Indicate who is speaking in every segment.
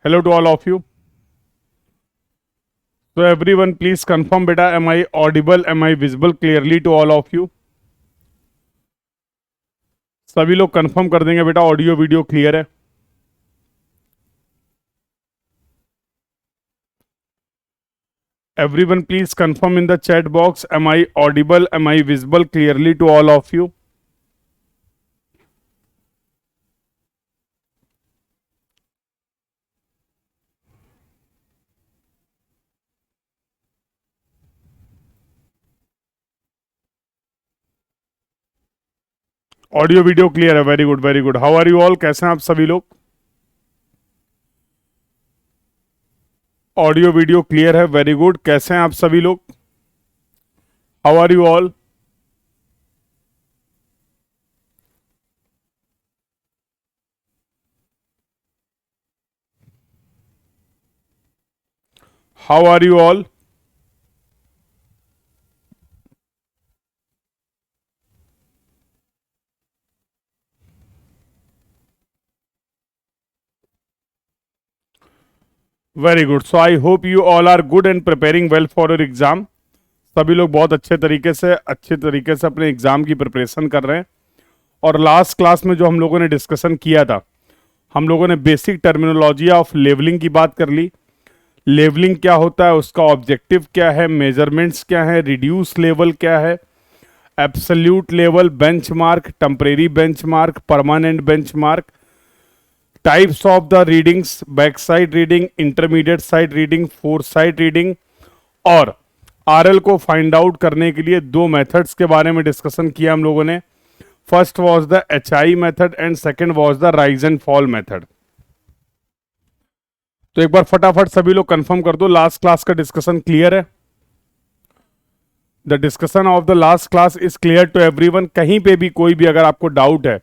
Speaker 1: Hello to all of you. So everyone please confirm beta, am I audible, am I visible clearly to all of you? सभी लोग confirm कर देंगे बेटा audio video clear है. Everyone please confirm in the chat box, am I audible, am I visible clearly to all of you? Audio video clear है. Very good very good. How are you all? कैसे हैं आप सभी लोग? Audio video clear है. Very good. कैसे हैं आप सभी लोग? How are you all? How are you all? Very good. So I hope you all are good and preparing well for your exam. सभी लोग बहुत अच्छे तरीके से अपने एग्जाम की प्रिपरेशन कर रहे हैं. और लास्ट क्लास में जो हम लोगों ने डिस्कशन किया था, हम लोगों ने बेसिक टर्मिनोलॉजी ऑफ लेवलिंग की बात कर ली. लेवलिंग क्या होता है, उसका ऑब्जेक्टिव क्या है, मेजरमेंट्स क्या है, रिड्यूस लेवल क्या है, absolute level, benchmark, temporary benchmark, permanent benchmark, types of the readings, back side reading, intermediate side reading, four side reading, और आरएल को फाइंड आउट करने के लिए दो मेथड्स के बारे में डिस्कशन किया हम लोगों ने. First was the HI method and second was the rise and fall method. तो एक बार फटाफट सभी लोग कंफर्म कर दो, लास्ट क्लास का डिस्कशन क्लियर है? The discussion of the last class is clear to everyone. कहीं पे भी कोई भी अगर आपको डाउट है,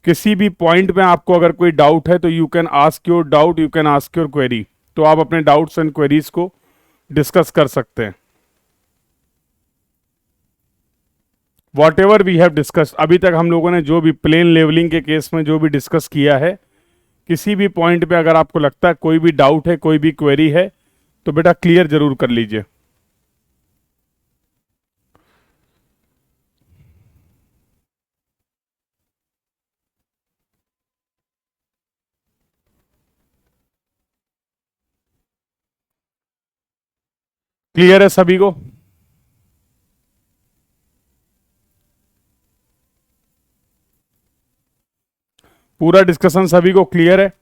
Speaker 1: किसी भी पॉइंट में आपको अगर कोई डाउट है, तो you can ask your doubt, you can ask your query. तो आप अपने डाउट्स एंड क्वेरीज को डिस्कस कर सकते हैं. Whatever we have discuss, अभी तक हम लोगों ने जो भी प्लेन लेवलिंग के केस में जो भी डिस्कस किया है, किसी भी पॉइंट पे अगर आपको लगता है कोई भी डाउट है, कोई भी क्वेरी है, तो बेटा क्लियर जरूर कर लीजिए. क्लियर है सभी को? पूरा डिस्कशन सभी को क्लियर है?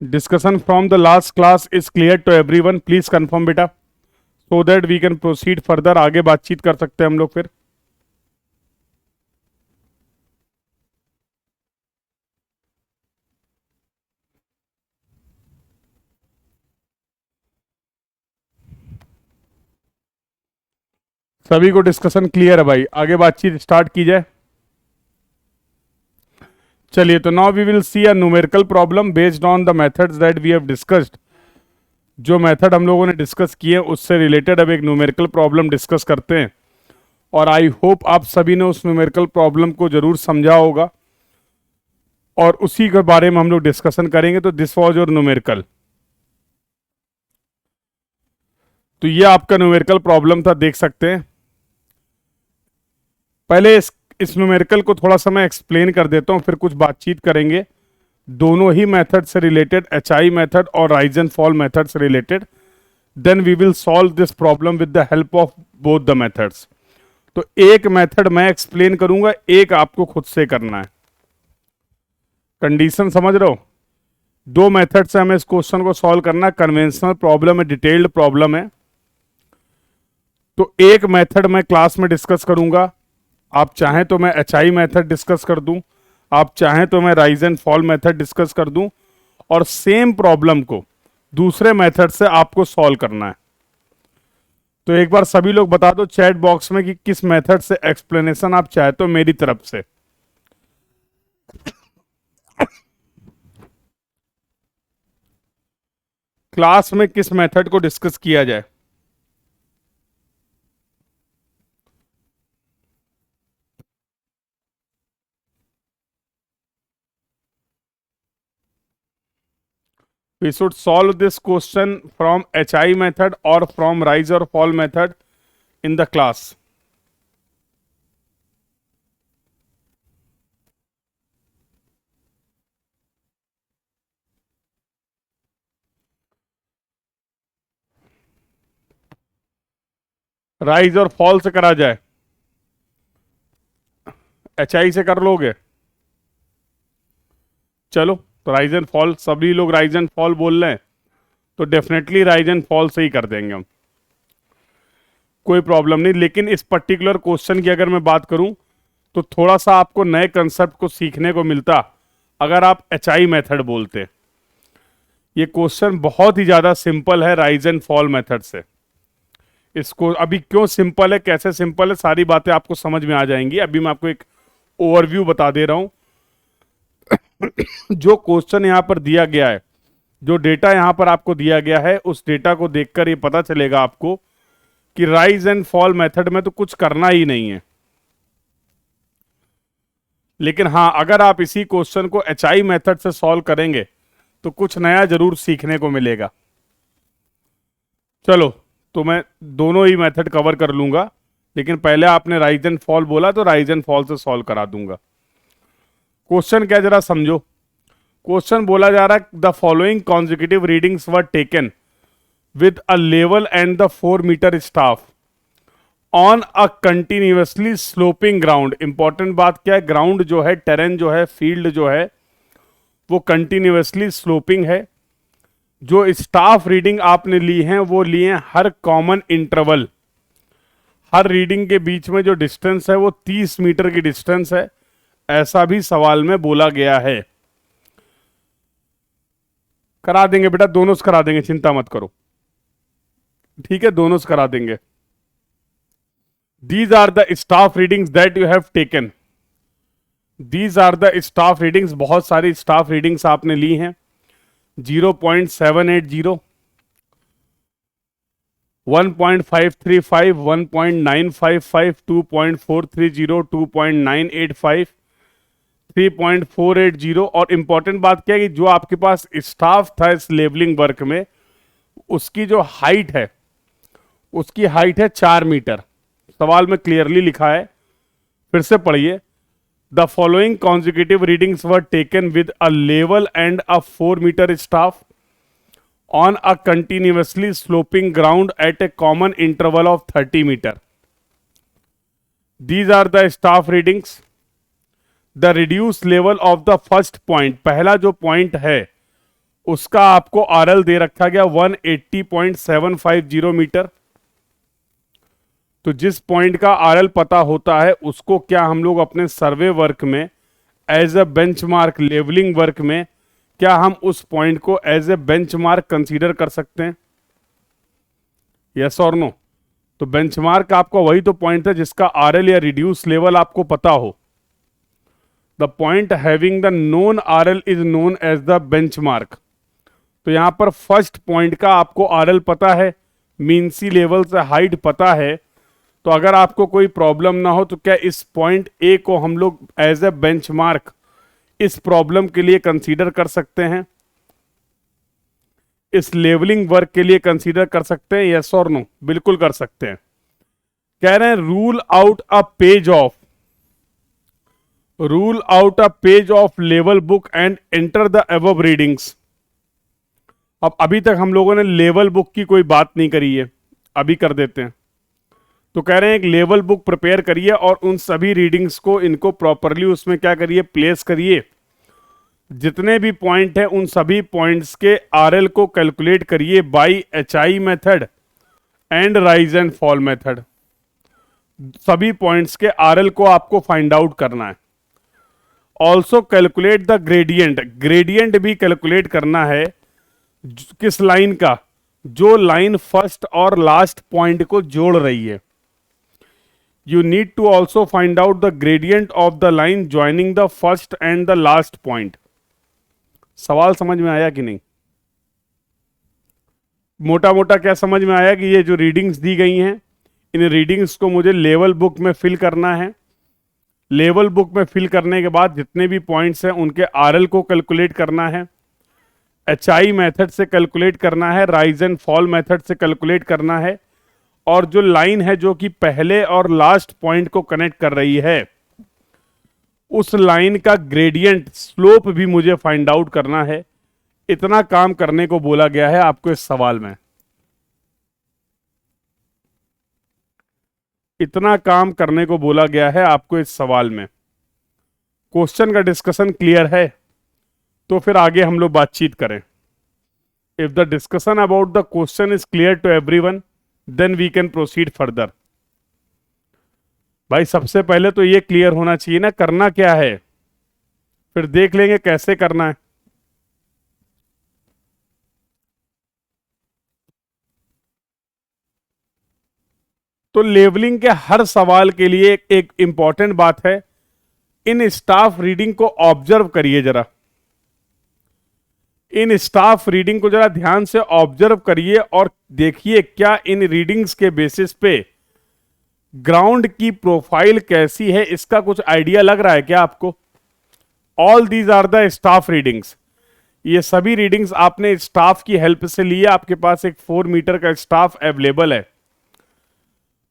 Speaker 1: Discussion from the last class is clear to everyone. Please confirm बेटा, so that we can proceed further. आगे बातचीत कर सकते हैं हम लोग फिर. सभी को डिस्कशन क्लियर है भाई? आगे बातचीत स्टार्ट की जाए. चलिए, तो now we will see a numerical problem based on the methods that we have discussed. जो मेथड हम लोगों ने डिस्कस किए उससे रिलेटेड अब एक न्यूमेरिकल प्रॉब्लम डिस्कस करते हैं. और आई होप आप सभी ने उस न्यूमेरिकल प्रॉब्लम को जरूर समझा होगा, और उसी के बारे में हम लोग डिस्कशन करेंगे. तो दिस वाज योर न्यूमेरिकल. तो ये आपका न्यूमेरिकल प्रॉब्लम था, देख सकते हैं. पहले इस न्यूमेरिकल को थोड़ा सा मैं एक्सप्लेन कर देता हूं, फिर कुछ बातचीत करेंगे दोनों ही मेथड से रिलेटेड, एचआई मेथड और राइज एंड फॉल मेथड से related. Then we will solve this problem with the help of both the methods. तो एक मेथड मैं एक्सप्लेन करूंगा, एक आपको खुद से करना है. कंडीशन समझ रहे हो? दो मेथड से हमें इस क्वेश्चन को सॉल्व करना है. कन्वेंशनल प्रॉब्लम है, डिटेल्ड प्रॉब्लम है. तो एक मेथड मैं क्लास में डिस्कस करूंगा. आप चाहें तो मैं एचआई मेथड डिस्कस कर दूं, आप चाहें तो मैं rise and fall method discuss कर दूं, और सेम प्रॉब्लम को दूसरे मेथड से आपको सॉल्व करना है. तो एक बार सभी लोग बता दो चैट बॉक्स में कि किस मेथड से एक्सप्लेनेशन आप चाहते हो मेरी तरफ से. क्लास में किस मेथड को डिस्कस किया जाए? We should solve this question from HI method or from rise or fall method in the class. Rise और फॉल से करा जाए, HI से कर लोगे? चलो, तो राइज एंड फॉल, सभी लोग राइज एंड फॉल बोल रहे हैं, तो डेफिनेटली राइज एंड फॉल से ही कर देंगे हम, कोई प्रॉब्लम नहीं। लेकिन इस पर्टिकुलर क्वेश्चन की अगर मैं बात करूं तो थोड़ा सा आपको नए कंसेप्ट को सीखने को मिलता अगर आप HI मेथड बोलते। ये क्वेश्चन बहुत ही ज्यादा सिंपल है राइज एंड फॉल मेथड से। इसको अभी क्यों सिंपल है, कैसे सिंपल है, सारी बातें आपको समझ में आ जाएंगी। अभी मैं आपको एक ओवरव्यू बता दे रहा हूं। जो क्वेश्चन यहां पर दिया गया है, जो डेटा यहां पर आपको दिया गया है, उस डेटा को देखकर ये पता चलेगा आपको कि राइज एंड फॉल मेथड में तो कुछ करना ही नहीं है। लेकिन हां, अगर आप इसी क्वेश्चन को HI मेथड से सॉल्व करेंगे तो कुछ नया जरूर सीखने को मिलेगा। चलो, तो मैं दोनों ही मेथड कवर कर लूंगा, लेकिन पहले आपने राइज एंड फॉल बोला तो राइज एंड फॉल से सॉल्व करा दूंगा। क्वेश्चन क्या जरा समझो। क्वेश्चन बोला जा रहा है the following consecutive readings were taken with a level and the 4 metre staff on a continuously sloping ground. Important बात क्या है, ग्राउंड जो है, टेरेन जो है, फील्ड जो है, वो कंटिन्यूअसली स्लोपिंग है। जो स्टाफ रीडिंग आपने ली हैं वो ली हैं हर कॉमन इंटरवल, हर रीडिंग के बीच में जो डिस्टेंस है वो 30 मीटर की डिस्टेंस है, ऐसा भी सवाल में बोला गया है। करा देंगे बेटा, दोनों से करा देंगे, चिंता मत करो, ठीक है, दोनों से करा देंगे। These are the staff readings that you have taken. These are the staff readings, बहुत सारी स्टाफ रीडिंग्स आपने ली हैं। 0.780, 1.535, 1.955, 2.430, 2.985, 3.480। और इंपॉर्टेंट बात क्या है कि जो आपके पास स्टाफ था इस लेवलिंग वर्क में, उसकी जो हाइट है, उसकी हाइट है 4 मीटर। सवाल में क्लियरली लिखा है, फिर से पढ़िए। The following consecutive readings were taken with a level and a 4 metre staff on a continuously sloping ground at a common interval of 30 metre. These are the staff readings. The reduce level of the first point, पहला जो point है उसका आपको RL दे रखा गया 180.750 metre. तो जिस point का RL पता होता है उसको क्या हम लोग अपने सर्वे वर्क में as a benchmark, levelling work में क्या हम उस पॉइंट को एज ए बेंचमार्क कंसीडर कर सकते हैं? यस और नो? तो बेंचमार्क आपका वही तो पॉइंट है जिसका RL या रिड्यूस लेवल आपको पता हो। The point having the known RL is known as the benchmark. तो यहां पर फर्स्ट पॉइंट का आपको RL पता है, मीन सी लेवल से हाइट पता है, तो अगर आपको कोई प्रॉब्लम ना हो तो क्या इस पॉइंट ए को हम लोग एज ए बेंचमार्क इस प्रॉब्लम के लिए कंसीडर कर सकते हैं, इस लेवलिंग वर्क के लिए कंसीडर कर सकते हैं? यस और नो? बिल्कुल कर सकते हैं। कह रहे हैं rule out a page of level book and enter the above readings. अब अभी तक हम लोगों ने लेवल बुक की कोई बात नहीं करी है, अभी कर देते हैं। तो कह रहे हैं एक लेवल बुक प्रिपेयर करिए और उन सभी रीडिंग्स को, इनको प्रॉपरली उसमें क्या करिए, प्लेस करिए। जितने भी पॉइंट हैं उन सभी पॉइंट्स के RL को कैलकुलेट करिए by HI method and rise and fall method. सभी पॉइंट्स के RL को आपको फाइंड आउट करना है। Also calculate the gradient, gradient भी कैलकुलेट करना है। किस लाइन का? जो लाइन फर्स्ट और लास्ट पॉइंट को जोड़ रही है। You need to also find out the gradient of the line joining the first and the last point. सवाल समझ में आया कि नहीं? मोटा मोटा क्या समझ में आया कि ये जो रीडिंग्स दी गई हैं, इन रीडिंग्स को मुझे लेवल बुक में फिल करना है। लेवल बुक में फिल करने के बाद जितने भी पॉइंट्स हैं उनके आरएल को कैलकुलेट करना है, एचआई मेथड से कैलकुलेट करना है, राइज एंड फॉल मेथड से कैलकुलेट करना है, और जो लाइन है जो कि पहले और लास्ट पॉइंट को कनेक्ट कर रही है उस लाइन का ग्रेडियंट स्लोप भी मुझे फाइंड आउट करना है। इतना काम करने को बोला गया है आपको इस सवाल में। इतना काम करने को बोला गया है आपको इस सवाल में। क्वेश्चन का डिस्कशन क्लियर है तो फिर आगे हम लोग बातचीत करें। If the discussion about the question is clear to everyone then we can proceed further. भाई सबसे पहले तो ये क्लियर होना चाहिए ना करना क्या है, फिर देख लेंगे कैसे करना है। तो लेवलिंग के हर सवाल के लिए एक इंपॉर्टेंट बात है, इन स्टाफ रीडिंग को ऑब्जर्व करिए जरा। इन स्टाफ रीडिंग को जरा ध्यान से ऑब्जर्व करिए और देखिए क्या इन रीडिंग्स के बेसिस पे ग्राउंड की प्रोफाइल कैसी है, इसका कुछ आइडिया लग रहा है क्या आपको? All these are the staff readings. ये सभी रीडिंग्स आपने स्टाफ की हेल्प से ली है। आपके पास एक 4 मीटर का स्टाफ अवेलेबल है।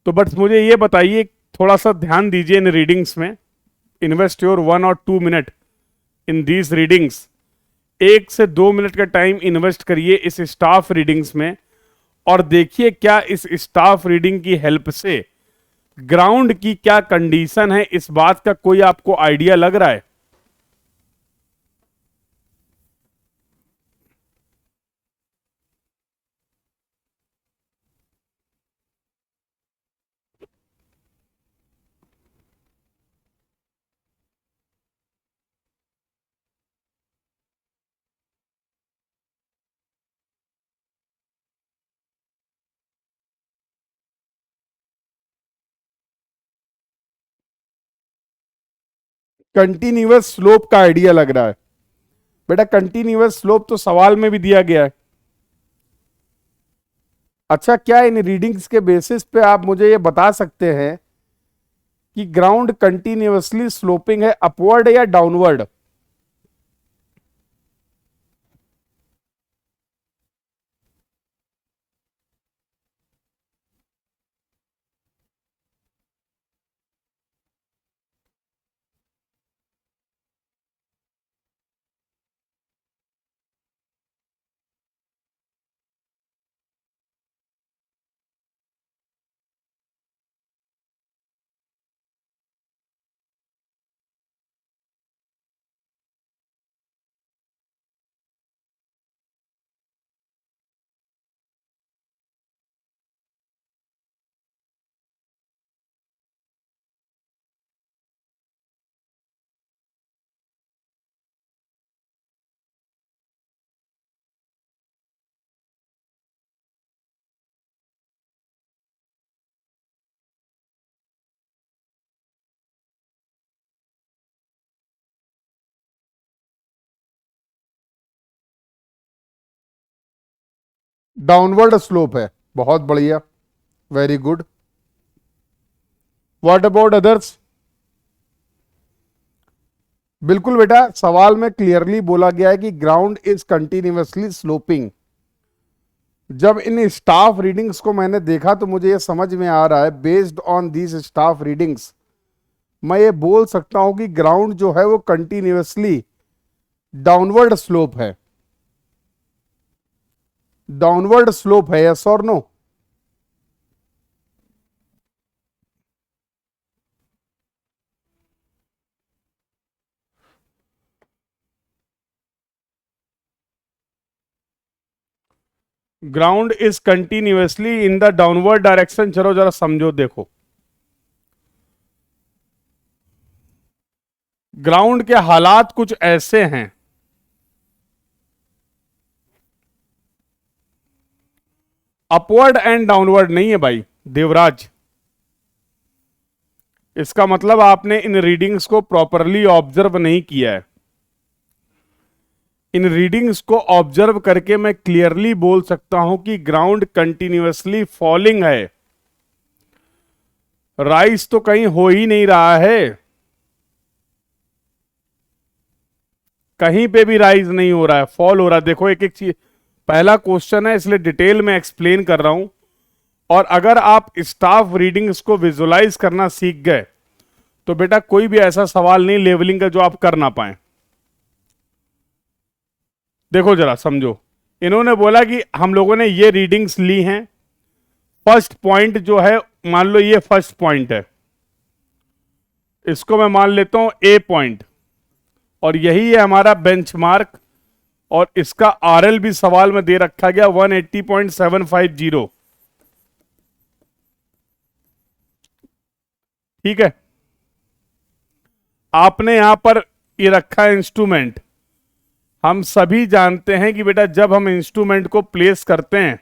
Speaker 1: तो बट मुझे ये बताइए, थोड़ा सा ध्यान दीजिए इन रीडिंग्स में। इन्वेस्ट योर 1 और 2 मिनट इन दीज रीडिंग्स। 1 से 2 मिनट का टाइम इन्वेस्ट करिए इस स्टाफ रीडिंग्स में और देखिए क्या इस स्टाफ रीडिंग की हेल्प से ग्राउंड की क्या कंडीशन है, इस बात का कोई आपको आइडिया लग रहा है? कंटिन्यूअस स्लोप का आइडिया लग रहा है बेटा। कंटिन्यूअस स्लोप तो सवाल में भी दिया गया है। अच्छा, क्या इन रीडिंग्स के बेसिस पे आप मुझे ये बता सकते हैं कि ग्राउंड कंटिन्यूअसली स्लोपिंग है, अपवर्ड या डाउनवर्ड? डाउनवर्ड स्लोप है, बहुत बढ़िया, very good. What about others? बिल्कुल बेटा, सवाल में क्लियरली बोला गया है कि ग्राउंड इज कंटिन्यूअसली स्लोपिंग। जब इन स्टाफ रीडिंग्स को मैंने देखा तो मुझे यह समझ में आ रहा है, based on these staff readings मैं ये बोल सकता हूं कि ग्राउंड जो है वो कंटिन्यूअसली डाउनवर्ड स्लोप है। डाउनवर्ड स्लोप है, यस और no? Ground is continuously in the downward direction. चलो जरा समझो, देखो ग्राउंड के हालात कुछ ऐसे हैं, अपवर्ड एंड डाउनवर्ड नहीं है भाई देवराज। इसका मतलब आपने इन रीडिंग्स को प्रॉपरली ऑब्जर्व नहीं किया है। इन रीडिंग्स को ऑब्जर्व करके मैं क्लियरली बोल सकता हूं कि ग्राउंड कंटिन्यूअसली फॉलिंग है, राइज तो कहीं हो ही नहीं रहा है, कहीं पे भी राइज नहीं हो रहा है, फॉल हो रहा है। देखो एक एक चीज, पहला क्वेश्चन है इसलिए डिटेल में एक्सप्लेन कर रहा हूं। और अगर आप स्टाफ रीडिंग्स को विजुलाइज करना सीख गए तो बेटा कोई भी ऐसा सवाल नहीं लेवलिंग का जो आप कर ना पाए। देखो जरा समझो, इन्होंने बोला कि हम लोगों ने ये रीडिंग्स ली हैं, फर्स्ट पॉइंट जो है मान लो ये फर्स्ट पॉइंट है, इसको मैं मान लेता हूं ए पॉइंट, और यही है हमारा बेंचमार्क, और इसका आरएल भी सवाल में दे रखा गया 180.750। ठीक है, आपने यहां पर ये रखा है इंस्ट्रूमेंट। हम सभी जानते हैं कि बेटा जब हम इंस्ट्रूमेंट को प्लेस करते हैं,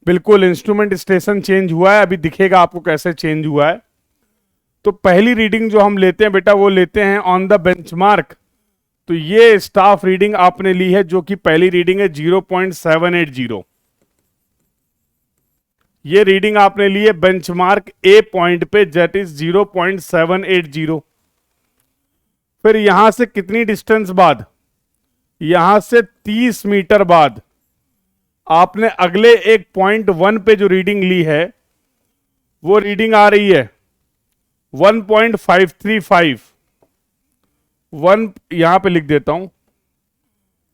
Speaker 1: बिल्कुल इंस्ट्रूमेंट स्टेशन चेंज हुआ है, अभी दिखेगा आपको कैसे चेंज हुआ है। तो पहली रीडिंग जो हम लेते हैं बेटा वो लेते हैं ऑन द बेंचमार्क। तो ये स्टाफ रीडिंग आपने ली है जो कि पहली रीडिंग है 0.780। ये रीडिंग आपने ली है बेंचमार्क ए पॉइंट पे, दैट इज 0.780। फिर यहां से कितनी डिस्टेंस बाद, यहां से 30 मीटर बाद आपने अगले एक पॉइंट 1 पे जो रीडिंग ली है वो रीडिंग आ रही है 1.535। यहां पे लिख देता हूं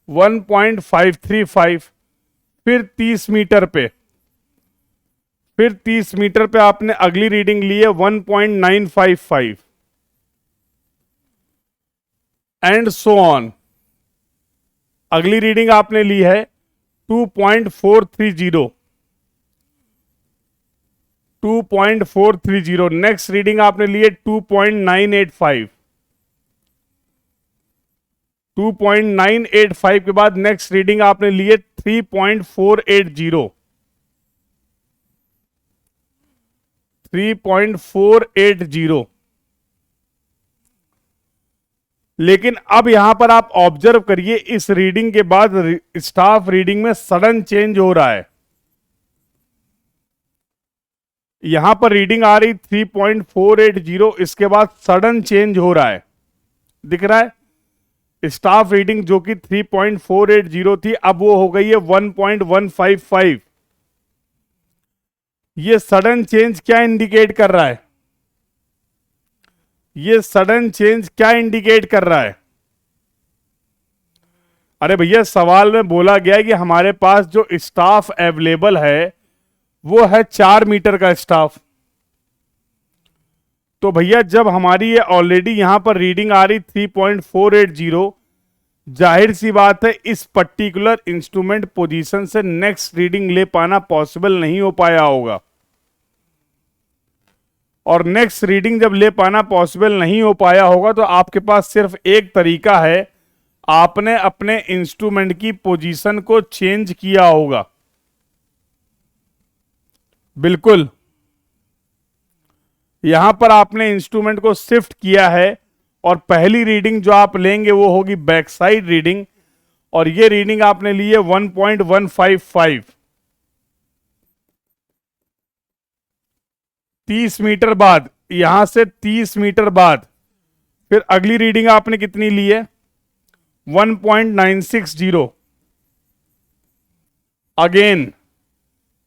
Speaker 1: 1.535। फिर 30 मीटर पे, फिर 30 मीटर पे आपने अगली रीडिंग ली है 1.955 एंड सो ऑन। अगली रीडिंग आपने ली है 2.430, 2.430। नेक्स्ट रीडिंग आपने ली है 2.985, 2.985 के बाद नेक्स्ट रीडिंग आपने ली है 3.480, 3.480। लेकिन अब यहां पर आप ऑब्जर्व करिए, इस रीडिंग के बाद स्टाफ रीडिंग में सडन चेंज हो रहा है। यहां पर रीडिंग आ रही 3.480, इसके बाद सडन चेंज हो रहा है, दिख रहा है। स्टाफ रीडिंग जो कि 3.480 थी अब वो हो गई है 1.155। ये सडन चेंज क्या इंडिकेट कर रहा है, ये सडन चेंज क्या इंडिकेट कर रहा है? अरे भैया सवाल में बोला गया है कि हमारे पास जो स्टाफ अवेलेबल है वो है 4 मीटर का स्टाफ। तो भैया जब हमारी ये ऑलरेडी यहां पर रीडिंग आ रही 3.480, जाहिर सी बात है इस पर्टिकुलर इंस्ट्रूमेंट पोजीशन से नेक्स्ट रीडिंग ले पाना पॉसिबल नहीं हो पाया होगा। और नेक्स्ट रीडिंग जब ले पाना पॉसिबल नहीं हो पाया होगा तो आपके पास सिर्फ एक तरीका है, आपने अपने इंस्ट्रूमेंट की पोजीशन को चेंज किया होगा। बिल्कुल यहां पर आपने इंस्ट्रूमेंट को शिफ्ट किया है और पहली रीडिंग जो आप लेंगे वो होगी बैक साइड रीडिंग, और ये रीडिंग आपने ली है 1.155। 30 मीटर बाद, यहां से 30 मीटर बाद फिर अगली रीडिंग आपने कितनी ली है 1.960। Again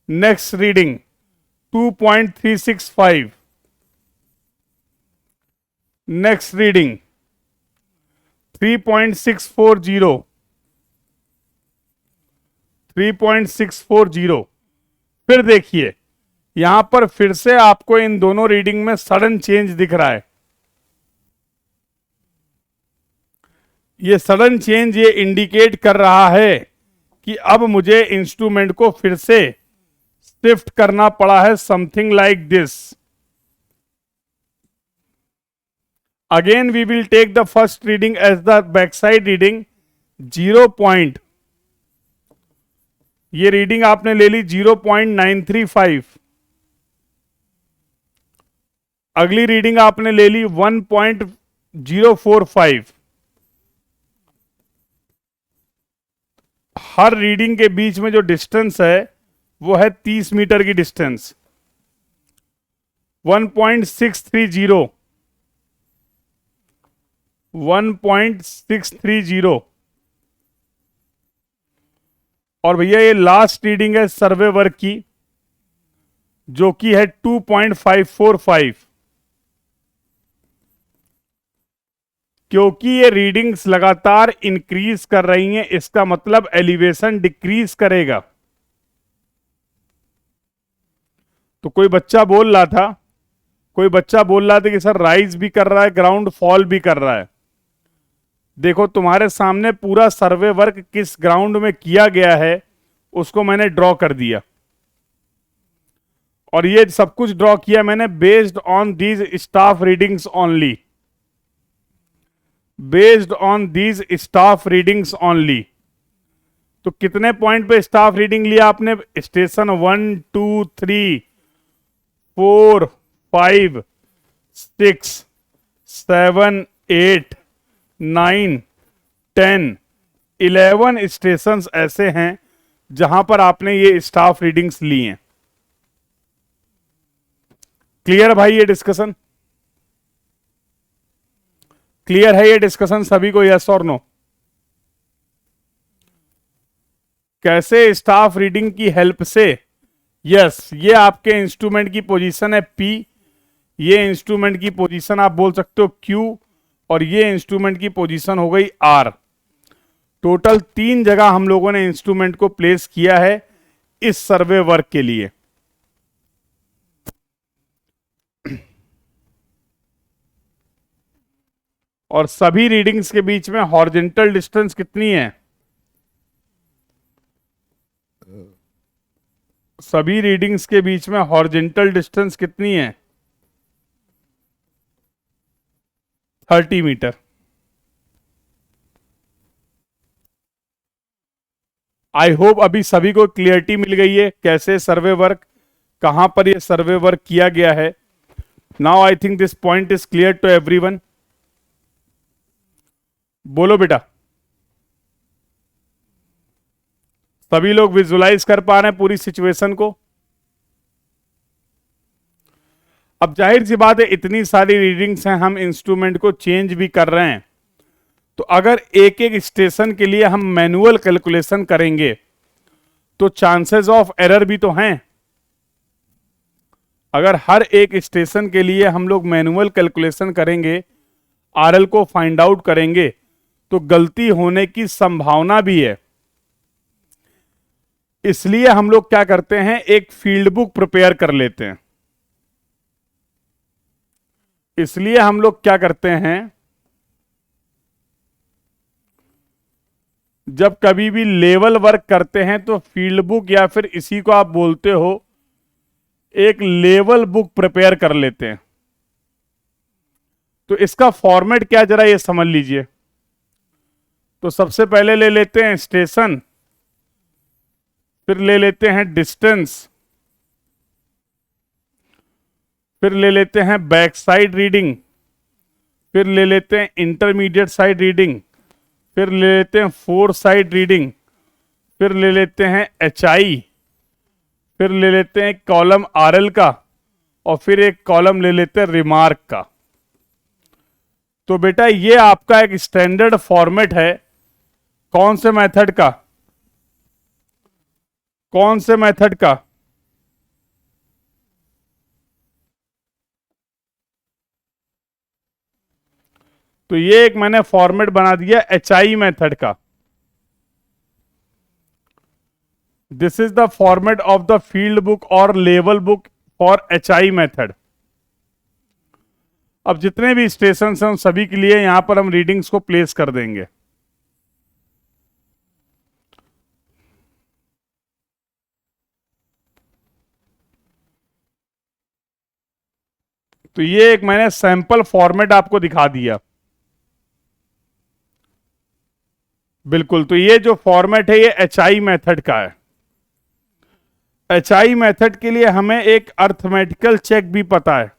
Speaker 1: next reading 2.365, next reading 3.640, 3.640। फिर देखिए यहां पर फिर से आपको इन दोनों रीडिंग में सडन चेंज दिख रहा है। ये सडन चेंज ये इंडिकेट कर रहा है कि अब मुझे इंस्ट्रूमेंट को फिर से शिफ्ट करना पड़ा है, something like this. Again we will take the first reading as the back side reading 0 point, ये रीडिंग आपने ले ली 0.935। अगली रीडिंग आपने ले ली 1.045। हर रीडिंग के बीच में जो डिस्टेंस है वो है 30 मीटर की डिस्टेंस। 1.630 1.630। और भैया ये लास्ट रीडिंग है सर्वे वर्क की, जो कि है 2.545। क्योंकि ये रीडिंग्स लगातार इंक्रीज कर रही हैं, इसका मतलब एलिवेशन डिक्रीज करेगा। तो कोई बच्चा बोल रहा था कि सर राइज भी कर रहा है, ग्राउंड फॉल भी कर रहा है। देखो तुम्हारे सामने पूरा सर्वे वर्क किस ग्राउंड में किया गया है उसको मैंने ड्रॉ कर दिया, और ये सब कुछ ड्रॉ किया मैंने based on these staff readings only, based on these staff readings only. तो कितने पॉइंट पे स्टाफ रीडिंग लिया आपने? स्टेशन 1 2 3 4 5 6 7 8 9 10 11 स्टेशंस ऐसे हैं जहां पर आपने ये स्टाफ रीडिंग्स ली हैं। क्लियर भाई ये डिस्कशन? क्लियर है ये डिस्कशन सभी को? यस और नो? कैसे स्टाफ रीडिंग की हेल्प से? यस, ये आपके इंस्ट्रूमेंट की पोजीशन है P, ये इंस्ट्रूमेंट की पोजीशन आप बोल सकते हो Q, और ये इंस्ट्रूमेंट की पोजीशन हो गई R। टोटल 3 जगह हम लोगों ने इंस्ट्रूमेंट को प्लेस किया है इस सर्वे वर्क के लिए। और सभी रीडिंग्स के बीच में हॉरिजॉन्टल डिस्टेंस कितनी है? सभी रीडिंग्स के बीच में हॉरिजॉन्टल डिस्टेंस कितनी है? 30 मीटर। आई होप अभी सभी को क्लियरिटी मिल गई है कैसे सर्वे वर्क, कहां पर ये सर्वे वर्क किया गया है। Now I think this point is clear to everyone. बोलो बेटा, सभी लोग विजुलाइज कर पा रहे हैं पूरी सिचुएशन को? अब जाहिर सी बात है इतनी सारी रीडिंग्स हैं, हम इंस्ट्रूमेंट को चेंज भी कर रहे हैं, तो अगर एक एक स्टेशन के लिए हम मैनुअल कैलकुलेशन करेंगे तो चांसेस ऑफ एरर भी तो हैं। अगर हर एक स्टेशन के लिए हम लोग मैनुअल कैलकुलेशन करेंगे, आरएल को फाइंड आउट करेंगे, तो गलती होने की संभावना भी है। इसलिए हम लोग क्या करते हैं, एक फील्ड बुक प्रिपेयर कर लेते हैं। इसलिए हम लोग क्या करते हैं, जब कभी भी लेवल वर्क करते हैं तो फील्ड बुक या फिर इसी को आप बोलते हो एक लेवल बुक प्रिपेयर कर लेते हैं। तो इसका फॉर्मेट क्या जरा ये समझ लीजिए। तो सबसे पहले ले लेते हैं स्टेशन, फिर ले लेते हैं डिस्टेंस, फिर ले लेते हैं बैक साइड रीडिंग, फिर ले लेते हैं इंटरमीडिएट साइड रीडिंग, फिर ले लेते हैं फोर साइड रीडिंग, फिर ले लेते हैं HI, फिर ले लेते हैं कॉलम RL का, और फिर एक कॉलम ले लेते हैं रिमार्क का। तो बेटा ये आपका एक स्टैंडर्ड फॉर्मेट है। कौन से मेथड का? कौन से मेथड का? तो ये एक मैंने फॉर्मेट बना दिया HI मेथड का। This is the format of the field book और level book for HI method. अब जितने भी स्टेशन हैं उन सभी के लिए यहां पर हम रीडिंग्स को प्लेस कर देंगे। तो ये एक मैंने सैंपल फॉर्मेट आपको दिखा दिया। बिल्कुल, तो ये जो फॉर्मेट है ये HI मेथड का है। HI मेथड के लिए हमें एक अर्थमेटिकल चेक भी पता है।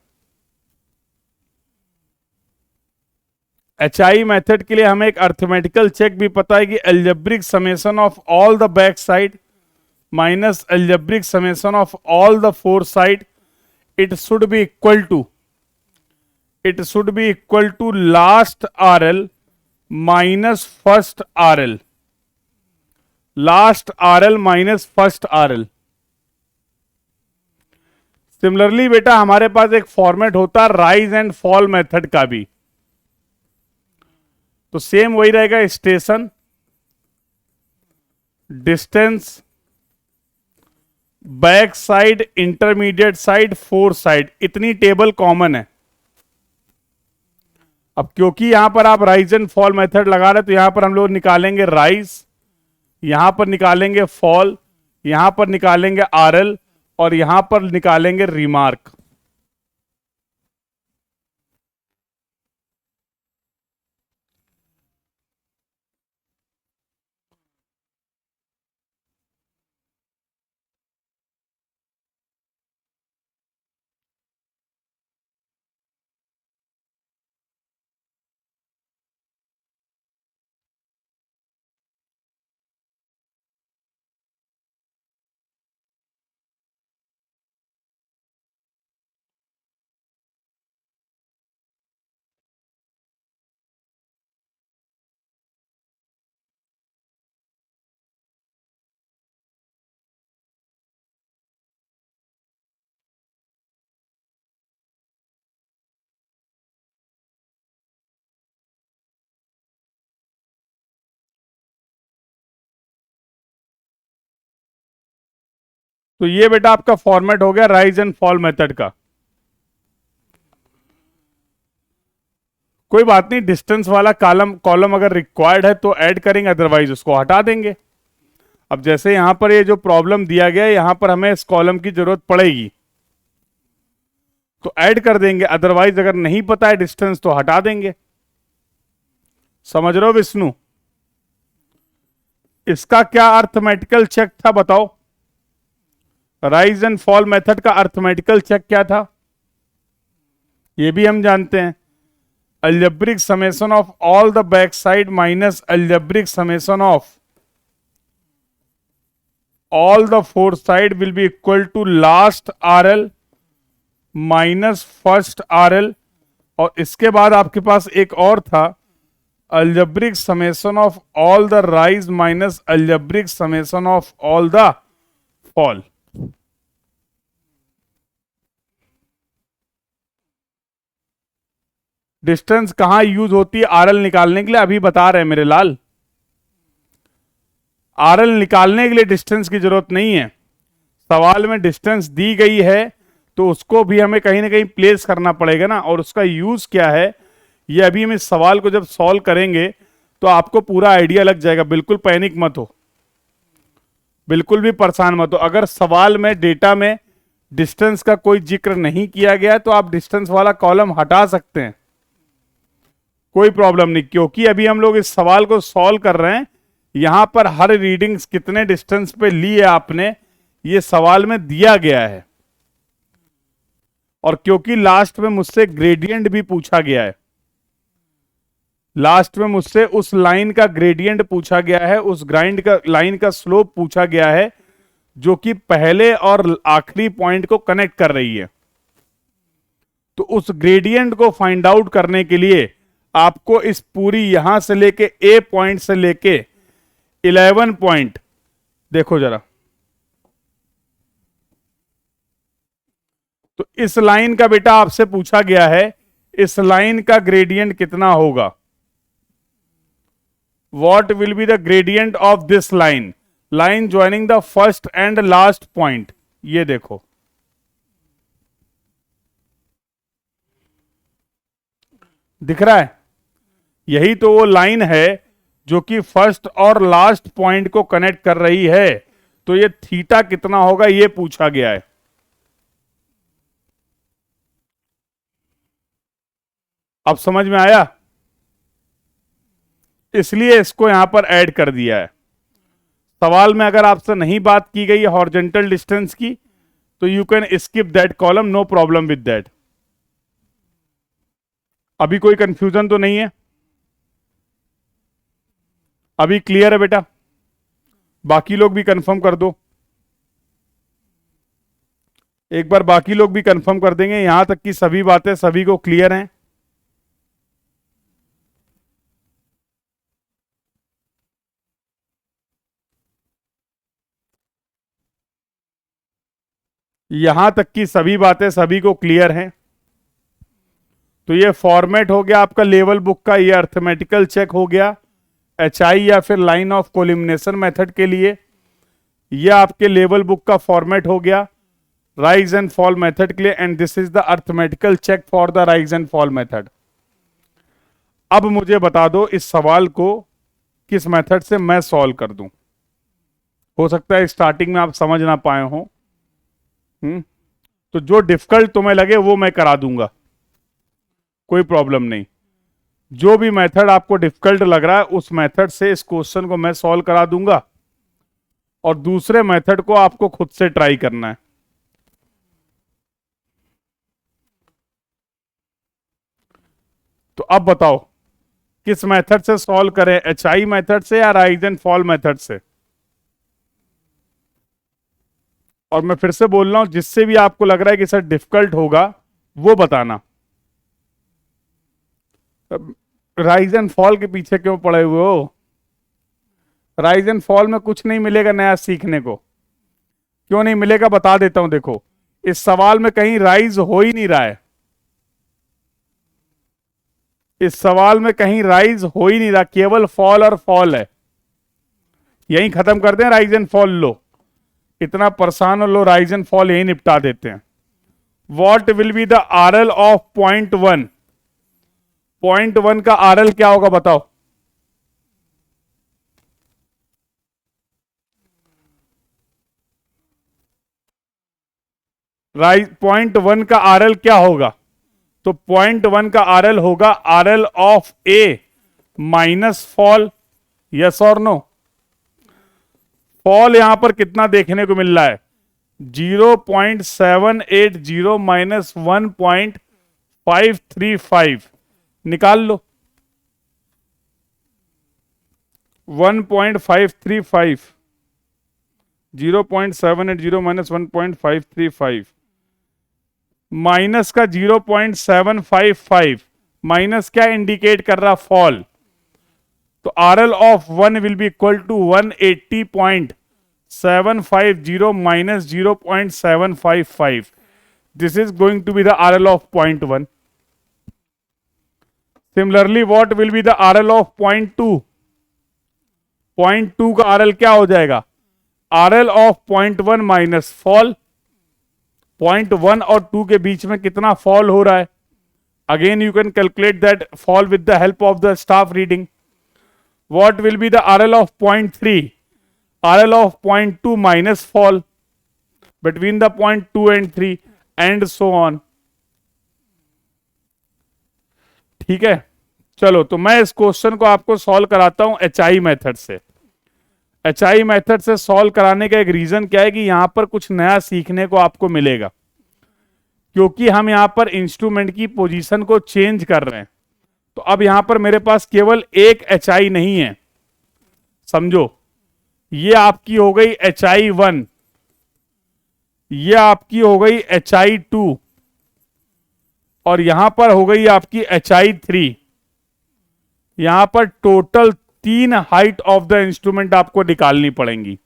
Speaker 1: HI मेथड के लिए हमें एक अर्थमेटिकल चेक भी पता है कि algebraic summation of all the back side minus algebraic summation of all the fore side, it should be equal to last RL minus first RL, last RL minus first RL। Similarly बेटा हमारे पास एक format होता है rise and fall method का भी, तो same वही रहेगा, station, distance, back side, intermediate side, four side, इतनी टेबल कॉमन है। अब क्योंकि यहां पर आप राइज एंड फॉल मेथड लगा रहे तो यहां पर हम लोग निकालेंगे राइज, यहां पर निकालेंगे फॉल, यहां पर निकालेंगे RL और यहां पर निकालेंगे रिमार्क। तो ये बेटा आपका फॉर्मेट हो गया राइज एंड फॉल मेथड का। कोई बात नहीं, डिस्टेंस वाला कॉलम अगर रिक्वायर्ड है तो ऐड करेंगे, अदरवाइज उसको हटा देंगे। अब जैसे यहां पर ये जो प्रॉब्लम दिया गया है यहां पर हमें इस कॉलम की जरूरत पड़ेगी तो ऐड कर देंगे, अदरवाइज अगर नहीं पता है डिस्टेंस तो हटा देंगे। समझ रहे हो विष्णु? इसका क्या अर्थमेटिकल चेक था बताओ? राइज एंड फॉल मेथड का अर्थमेटिकल चेक क्या था ये भी हम जानते हैं, algebraic summation of all the back side minus algebraic summation of all the fore side will be equal to last RL minus first RL। और इसके बाद आपके पास एक और था, algebraic summation of all the rise minus algebraic summation of all the fall. Distance कहां use होती है RL निकालने के लिए? अभी बता रहे हैं मेरे लाल, RL निकालने के लिए डिस्टेंस की जरूरत नहीं है। सवाल में डिस्टेंस दी गई है तो उसको भी हमें कहीं ना कहीं प्लेस करना पड़ेगा ना, और उसका यूज क्या है ये अभी हम इस सवाल को जब सॉल्व करेंगे तो आपको पूरा आइडिया लग जाएगा। बिल्कुल पैनिक मत हो, बिल्कुल भी परेशान मत हो। अगर सवाल में डेटा में डिस्टेंस का कोई जिक्र नहीं किया गया तो आप डिस्टेंस वाला कॉलम हटा सकते हैं, कोई प्रॉब्लम नहीं, क्योंकि अभी हम लोग इस सवाल को सॉल्व कर रहे हैं। यहां पर हर रीडिंग्स कितने डिस्टेंस पे ली है आपने ये सवाल में दिया गया है, और क्योंकि लास्ट में मुझसे ग्रेडियंट भी पूछा गया है, लास्ट में मुझसे उस लाइन का ग्रेडियंट पूछा गया है, उस ग्राइंड का लाइन का स्लोप पूछा गया है जो कि पहले और आखिरी पॉइंट को कनेक्ट कर रही है। तो उस ग्रेडियंट को फाइंड आउट करने के लिए आपको इस पूरी यहां से लेके A पॉइंट से लेके 11 पॉइंट, देखो जरा, तो इस लाइन का बेटा आपसे पूछा गया है इस लाइन का ग्रेडियंट कितना होगा। What will be the gradient of this line? Line joining the first and last point. ये देखो, दिख रहा है? यही तो वो लाइन है जो कि फर्स्ट और लास्ट पॉइंट को कनेक्ट कर रही है। तो ये थीटा कितना होगा ये पूछा गया है। अब समझ में आया? इसलिए इसको यहां पर ऐड कर दिया है। सवाल में अगर आपसे नहीं बात की गई है हॉरिजॉन्टल डिस्टेंस की तो you can skip that column, no problem with that. अभी कोई कंफ्यूजन तो नहीं है? अभी क्लियर है बेटा? बाकी लोग भी कंफर्म कर दो, एक बार बाकी लोग भी कंफर्म कर देंगे, यहां तक की सभी बातें सभी को क्लियर हैं? यहां तक की सभी बातें सभी को क्लियर हैं? तो ये फॉर्मेट हो गया आपका लेवल बुक का, ये अर्थमेटिकल चेक हो गया एचआई या फिर लाइन ऑफ कोलिमिनेशन मेथड के लिए। ये आपके लेवल बुक का फॉर्मेट हो गया राइज एंड फॉल मेथड के लिए, and this is the arithmetical check for the rise and fall method. अब मुझे बता दो इस सवाल को किस मेथड से मैं सॉल्व कर दूं। हो सकता है स्टार्टिंग में आप समझ ना पाए हो, तो जो डिफिकल्ट तुम्हें लगे वो मैं करा दूंगा, कोई प्रॉब्लम नहीं। जो भी मेथड आपको डिफिकल्ट लग रहा है उस मेथड से इस क्वेश्चन को मैं सॉल्व करा दूंगा, और दूसरे मेथड को आपको खुद से ट्राई करना है। तो अब बताओ किस मेथड से सॉल्व करें, एचआई मेथड से या राइज एंड फॉल मेथड से? और मैं फिर से बोल रहा हूं, जिससे भी आपको लग रहा है कि सर डिफिकल्ट होगा वो बताना। राइज एंड फॉल के पीछे क्यों पड़े हुए हो? राइज एंड फॉल में कुछ नहीं मिलेगा नया सीखने को। क्यों नहीं मिलेगा बता देता हूं। देखो इस सवाल में कहीं राइज हो ही नहीं रहा है, इस सवाल में कहीं राइज हो ही नहीं रहा, केवल फॉल और फॉल है। यहीं खत्म कर दें राइज एंड फॉल, लो इतना परेशान हो, लो राइज एंड फॉल यहीं निपटा देते हैं। What will be the RL of point one? Point one का आरएल क्या होगा बताओ? पॉइंट वन का आरएल क्या होगा? तो पॉइंट वन का आरएल होगा RL of A minus fall. Yes और नो? फॉल यहां पर कितना देखने को मिल रहा है? 0.780 माइनस 1.535 निकाल लो। 1.535, 0.780 माइनस 1.535 माइनस का 0.755, माइनस क्या इंडिकेट कर रहा? फॉल। तो RL of one will be equal to 180.750 minus 0.755। This is going to be the RL of point one. Similarly what will be the RL of point two? Point two का RL क्या हो जाएगा? RL of point one minus fall. Point one और two के बीच में कितना fall हो रहा है? Again you can calculate that fall with the help of the staff reading. What will be the RL of 0.3? RL of 0.2 minus fall between the 0.2 and 3 and so on. ठीक है, चलो तो मैं इस क्वेश्चन को आपको सॉल्व कराता हूं एचआई मेथड से। एचआई मेथड से सॉल्व कराने का एक रीजन क्या है कि यहां पर कुछ नया सीखने को आपको मिलेगा, क्योंकि हम यहां पर इंस्ट्रूमेंट की पोजीशन को चेंज कर रहे हैं। तो अब यहां पर मेरे पास केवल एक एचआई नहीं है, समझो। ये आपकी हो गई एचआई वन, ये आपकी हो गई एचआई टू, और यहां पर हो गई आपकी एचआई थ्री। यहां पर total 3 height of the instrument आपको निकालनी पड़ेंगी,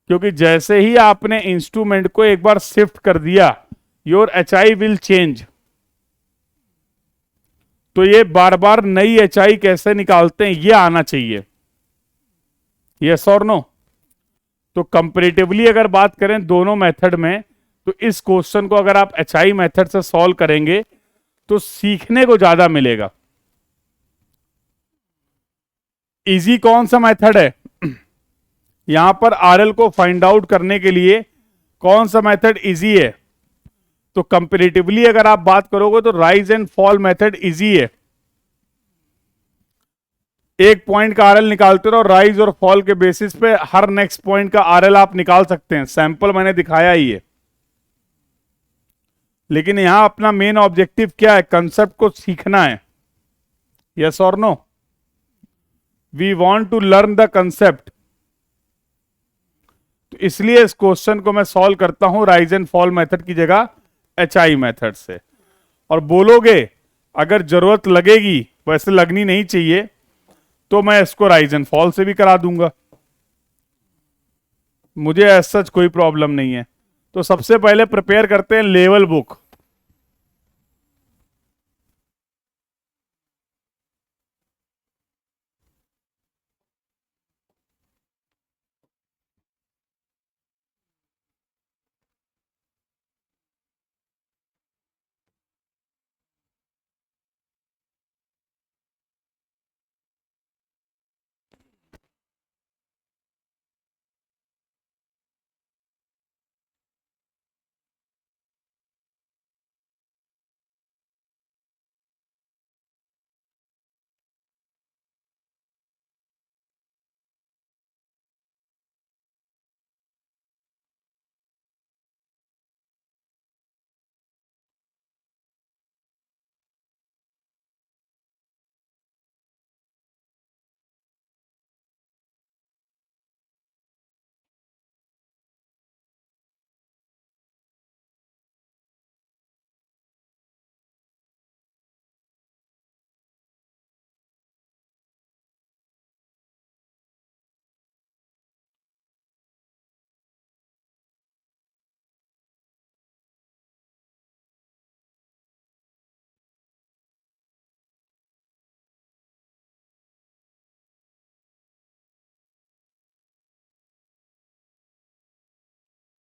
Speaker 1: क्योंकि जैसे ही आपने इंस्ट्रूमेंट को एक बार शिफ्ट कर दिया योर एचआई विल चेंज। तो ये बार बार नई एचआई कैसे निकालते हैं ये आना चाहिए। यस और नो? तो कंपैरेटिवली अगर बात करें दोनों मेथड में, तो इस क्वेश्चन को अगर आप एचआई मेथड से सॉल्व करेंगे तो सीखने को ज्यादा मिलेगा। इजी कौन सा मेथड है? यहां पर आरएल को फाइंड आउट करने के लिए कौन सा मेथड इजी है? तो कंपैरेटिवली अगर आप बात करोगे तो rise and fall method easy है। एक पॉइंट का आरएल निकालते रहो, राइज और फॉल के बेसिस पे हर नेक्स्ट पॉइंट का आरएल आप निकाल सकते हैं। सैंपल मैंने दिखाया ही है, लेकिन यहां अपना मेन ऑब्जेक्टिव क्या है? कंसेप्ट को सीखना है। यस और no? We want to learn the concept. तो इसलिए इस क्वेश्चन को मैं सॉल्व करता हूं राइज एंड फॉल मेथड की जगह HI मेथड से। और बोलोगे अगर जरूरत लगेगी, वैसे लगनी नहीं चाहिए, तो मैं इसको राइज एंड फॉल से भी करा दूंगा, मुझे ऐसा सच कोई प्रॉब्लम नहीं है। तो सबसे पहले प्रिपेयर करते हैं लेवल बुक।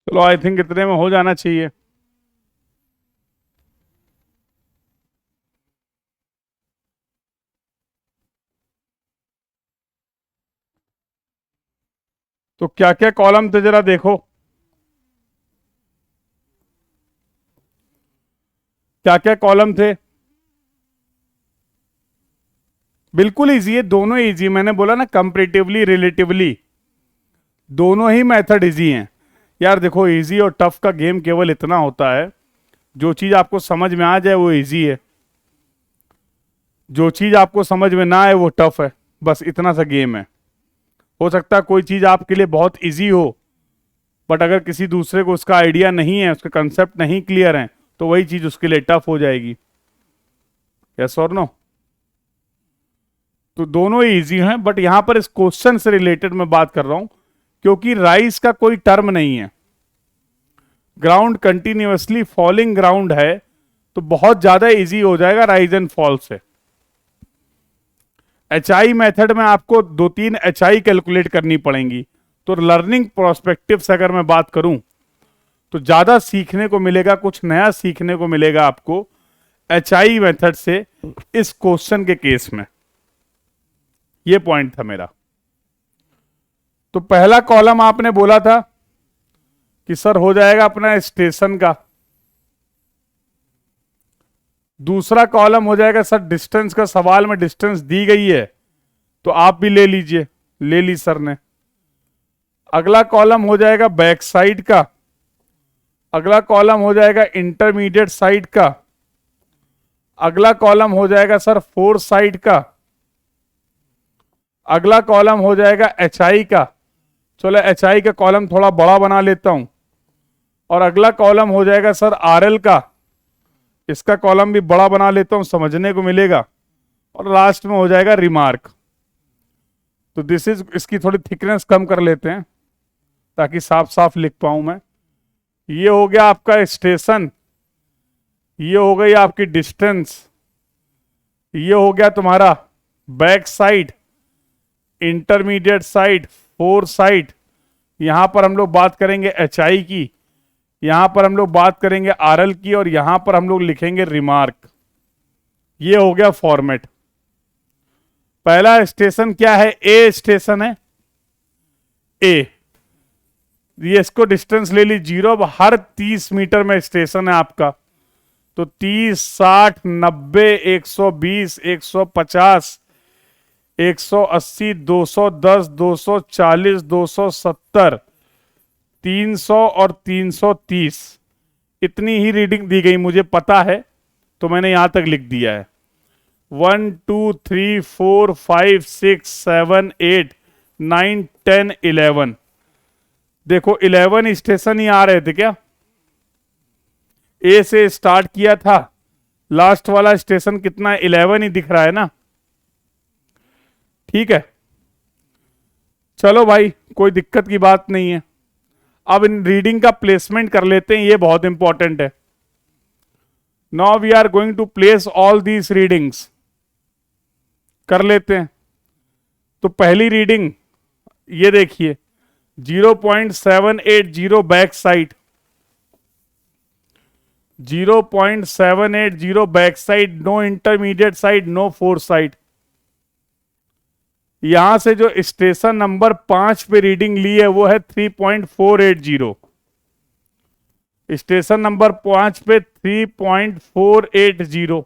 Speaker 1: चलो आई थिंक इतने में हो जाना चाहिए। तो क्या क्या कॉलम थे जरा देखो, क्या क्या कॉलम थे। बिल्कुल इजी है, दोनों इजी। मैंने बोला ना कंपैरेटिवली रिलेटिवली दोनों ही मेथड इजी हैं। यार देखो, इजी और टफ का गेम केवल इतना होता है, जो चीज आपको समझ में आ जाए वो इजी है, जो चीज आपको समझ में ना आए वो टफ है। बस इतना सा गेम है। हो सकता है कोई चीज आपके लिए बहुत इजी हो, बट अगर किसी दूसरे को उसका आइडिया नहीं है, उसके कंसेप्ट नहीं क्लियर है, तो वही चीज उसके लिए टफ हो जाएगी। यस और नो? तो दोनों ही इजी हैं, बट यहां पर इस क्वेश्चन से रिलेटेड मैं बात कर रहा हूं, क्योंकि राइज का कोई टर्म नहीं है। ग्राउंड कंटिन्यूअसली फॉलिंग ग्राउंड है, तो बहुत ज्यादा इजी हो जाएगा राइज एंड फॉल से। HI मेथड में आपको 2-3 HI कैलकुलेट करनी पड़ेंगी। तो लर्निंग प्रोस्पेक्टिव से अगर मैं बात करूं, तो ज्यादा सीखने को मिलेगा, कुछ नया सीखने को मिलेगा आपको HI मेथड से इस क्वेश्चन के केस में। ये पॉइंट था मेरा। तो पहला कॉलम आपने बोला था कि सर हो जाएगा अपना स्टेशन का, दूसरा कॉलम हो जाएगा सर डिस्टेंस का। सवाल में डिस्टेंस दी गई है तो आप भी ले लीजिए, ले ली सर ने। अगला कॉलम हो जाएगा बैक साइड का, अगला कॉलम हो जाएगा इंटरमीडिएट साइड का, अगला कॉलम हो जाएगा सर फोर साइड का, अगला कॉलम हो जाएगा HI का। चलो HI का कॉलम थोड़ा बड़ा बना लेता हूं, और अगला कॉलम हो जाएगा सर RL का। इसका कॉलम भी बड़ा बना लेता हूं, समझने को मिलेगा। और लास्ट में हो जाएगा रिमार्क। तो दिस इज, इसकी थोड़ी थिकनेस कम कर लेते हैं ताकि साफ साफ लिख पाऊं मैं। ये हो गया आपका स्टेशन, ये हो गई आपकी डिस्टेंस, ये हो गया तुम्हारा back side, intermediate side, four side. यहां पर हम लोग बात करेंगे HI की, यहां पर हम लोग बात करेंगे RL की, और यहां पर हम लोग लिखेंगे रिमार्क। ये हो गया फॉर्मेट। पहला स्टेशन क्या है? A स्टेशन है, A। ये इसको डिस्टेंस ले ली 0। अब हर 30 मीटर में स्टेशन है आपका, तो 30, 60, 90, 120, 150, 180, 210, 240, 270, 300 और 330। इतनी ही रीडिंग दी गई, मुझे पता है, तो मैंने यहां तक लिख दिया है। 1 2 3 4 5 6 7 8 9 10 11। देखो 11 स्टेशन ही आ रहे थे क्या? ए से स्टार्ट किया था, लास्ट वाला स्टेशन कितना है? 11 ही दिख रहा है ना। ठीक है, चलो भाई, कोई दिक्कत की बात नहीं है। अब इन रीडिंग का प्लेसमेंट कर लेते हैं, ये बहुत इंपॉर्टेंट है। Now we are going to place all these readings. कर लेते हैं। तो पहली रीडिंग ये देखिए, 0.780 back side, 0.780 back side, no intermediate side, no fore side. यहां से जो स्टेशन नंबर 5 पे रीडिंग ली है वो है 3.480। स्टेशन नंबर 5 पे 3.480।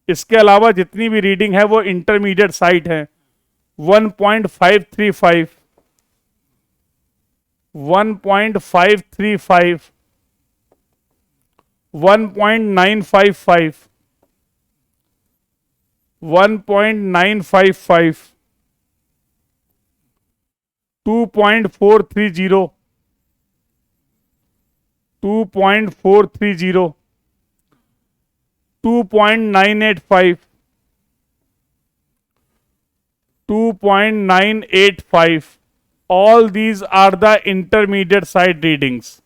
Speaker 1: इसके अलावा जितनी भी रीडिंग है वो इंटरमीडिएट साइट है। 1.535, 1.535, 1.955, 1.955, 2.430, 2.430, 2.985, 2.985। All these are the intermediate side readings.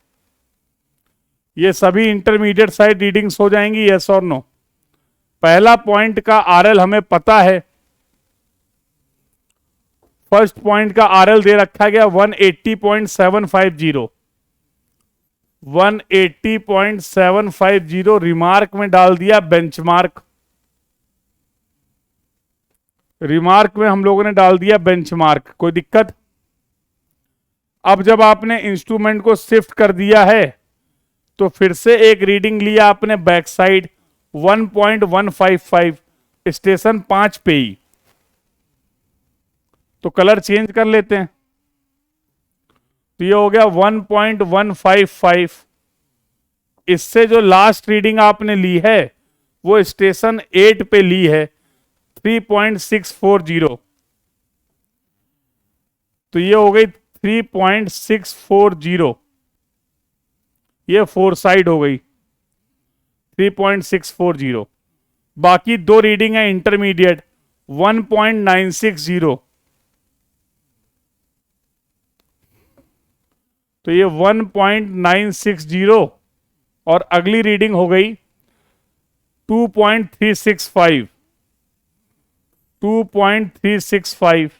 Speaker 1: ये सभी इंटरमीडिएट साइड रीडिंग्स हो जाएंगी, यस और नो। पहला पॉइंट का आरएल हमें पता है। फर्स्ट पॉइंट का आरएल दे रखा गया 180.750, 180.750। रिमार्क में डाल दिया बेंचमार्क, रिमार्क में हम लोगों ने डाल दिया बेंचमार्क। कोई दिक्कत? अब जब आपने इंस्ट्रूमेंट को शिफ्ट कर दिया है तो फिर से एक रीडिंग लिया आपने बैक साइड 1.155, स्टेशन 5 पे ही। तो कलर चेंज कर लेते हैं। तो ये हो गया 1.155। इससे जो लास्ट रीडिंग आपने ली है वो स्टेशन 8 पे ली है 3.640। तो ये हो गई 3.640। ये फोर साइड हो गई 3.640। बाकी दो रीडिंग है इंटरमीडिएट 1.960। तो ये 1.960 और अगली रीडिंग हो गई 2.365, 2.365।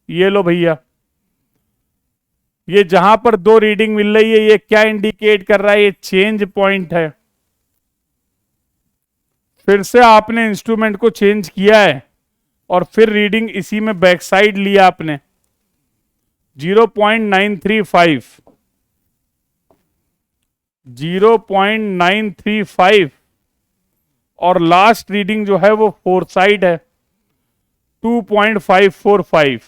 Speaker 1: ये लो भैया, ये जहां पर दो रीडिंग मिल रही है ये क्या इंडिकेट कर रहा है? ये चेंज पॉइंट है। फिर से आपने इंस्ट्रूमेंट को चेंज किया है और फिर रीडिंग इसी में बैक साइड लिया आपने 0.935, 0.935 और लास्ट रीडिंग जो है वो फोर साइड है 2.545,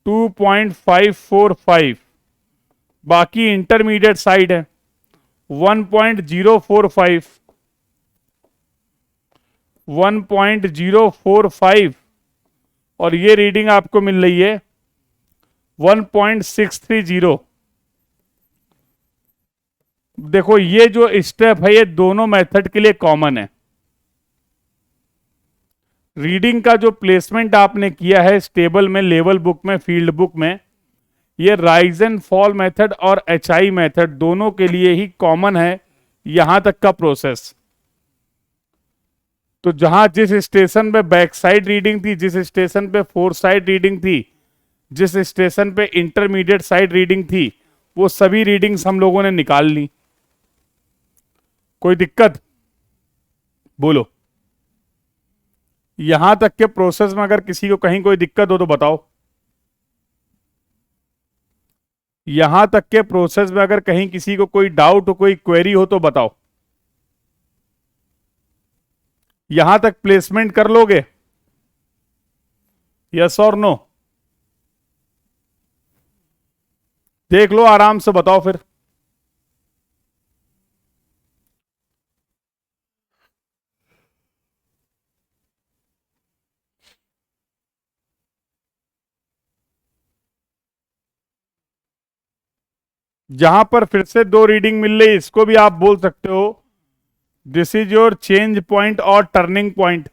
Speaker 1: 2.545। बाकी इंटरमीडिएट साइड है 1.045, 1.045 और ये रीडिंग आपको मिल रही है 1.630। देखो ये जो स्टेप है ये दोनों मेथड के लिए कॉमन है। रीडिंग का जो प्लेसमेंट आपने किया है स्टेबल में, लेवल बुक में, फील्ड बुक में, ये राइज एंड फॉल मेथड और एचआई मेथड दोनों के लिए ही कॉमन है यहां तक का प्रोसेस। तो जहां जिस स्टेशन पे बैक साइड रीडिंग थी, जिस स्टेशन पे फोर साइड रीडिंग थी, जिस स्टेशन पे इंटरमीडिएट साइड रीडिंग थी, वो सभी रीडिंग्स हम लोगों ने निकाल ली। कोई दिक्कत? बोलो। यहां तक के प्रोसेस में अगर किसी को कहीं कोई दिक्कत हो तो बताओ। यहां तक के प्रोसेस में अगर कहीं किसी को कोई डाउट हो, कोई क्वेरी हो तो बताओ। यहां तक प्लेसमेंट कर लोगे? यस और नो? देख लो आराम से, बताओ फिर। जहां पर फिर से दो रीडिंग मिल रही, इसको भी आप बोल सकते हो this is your change point और turning point.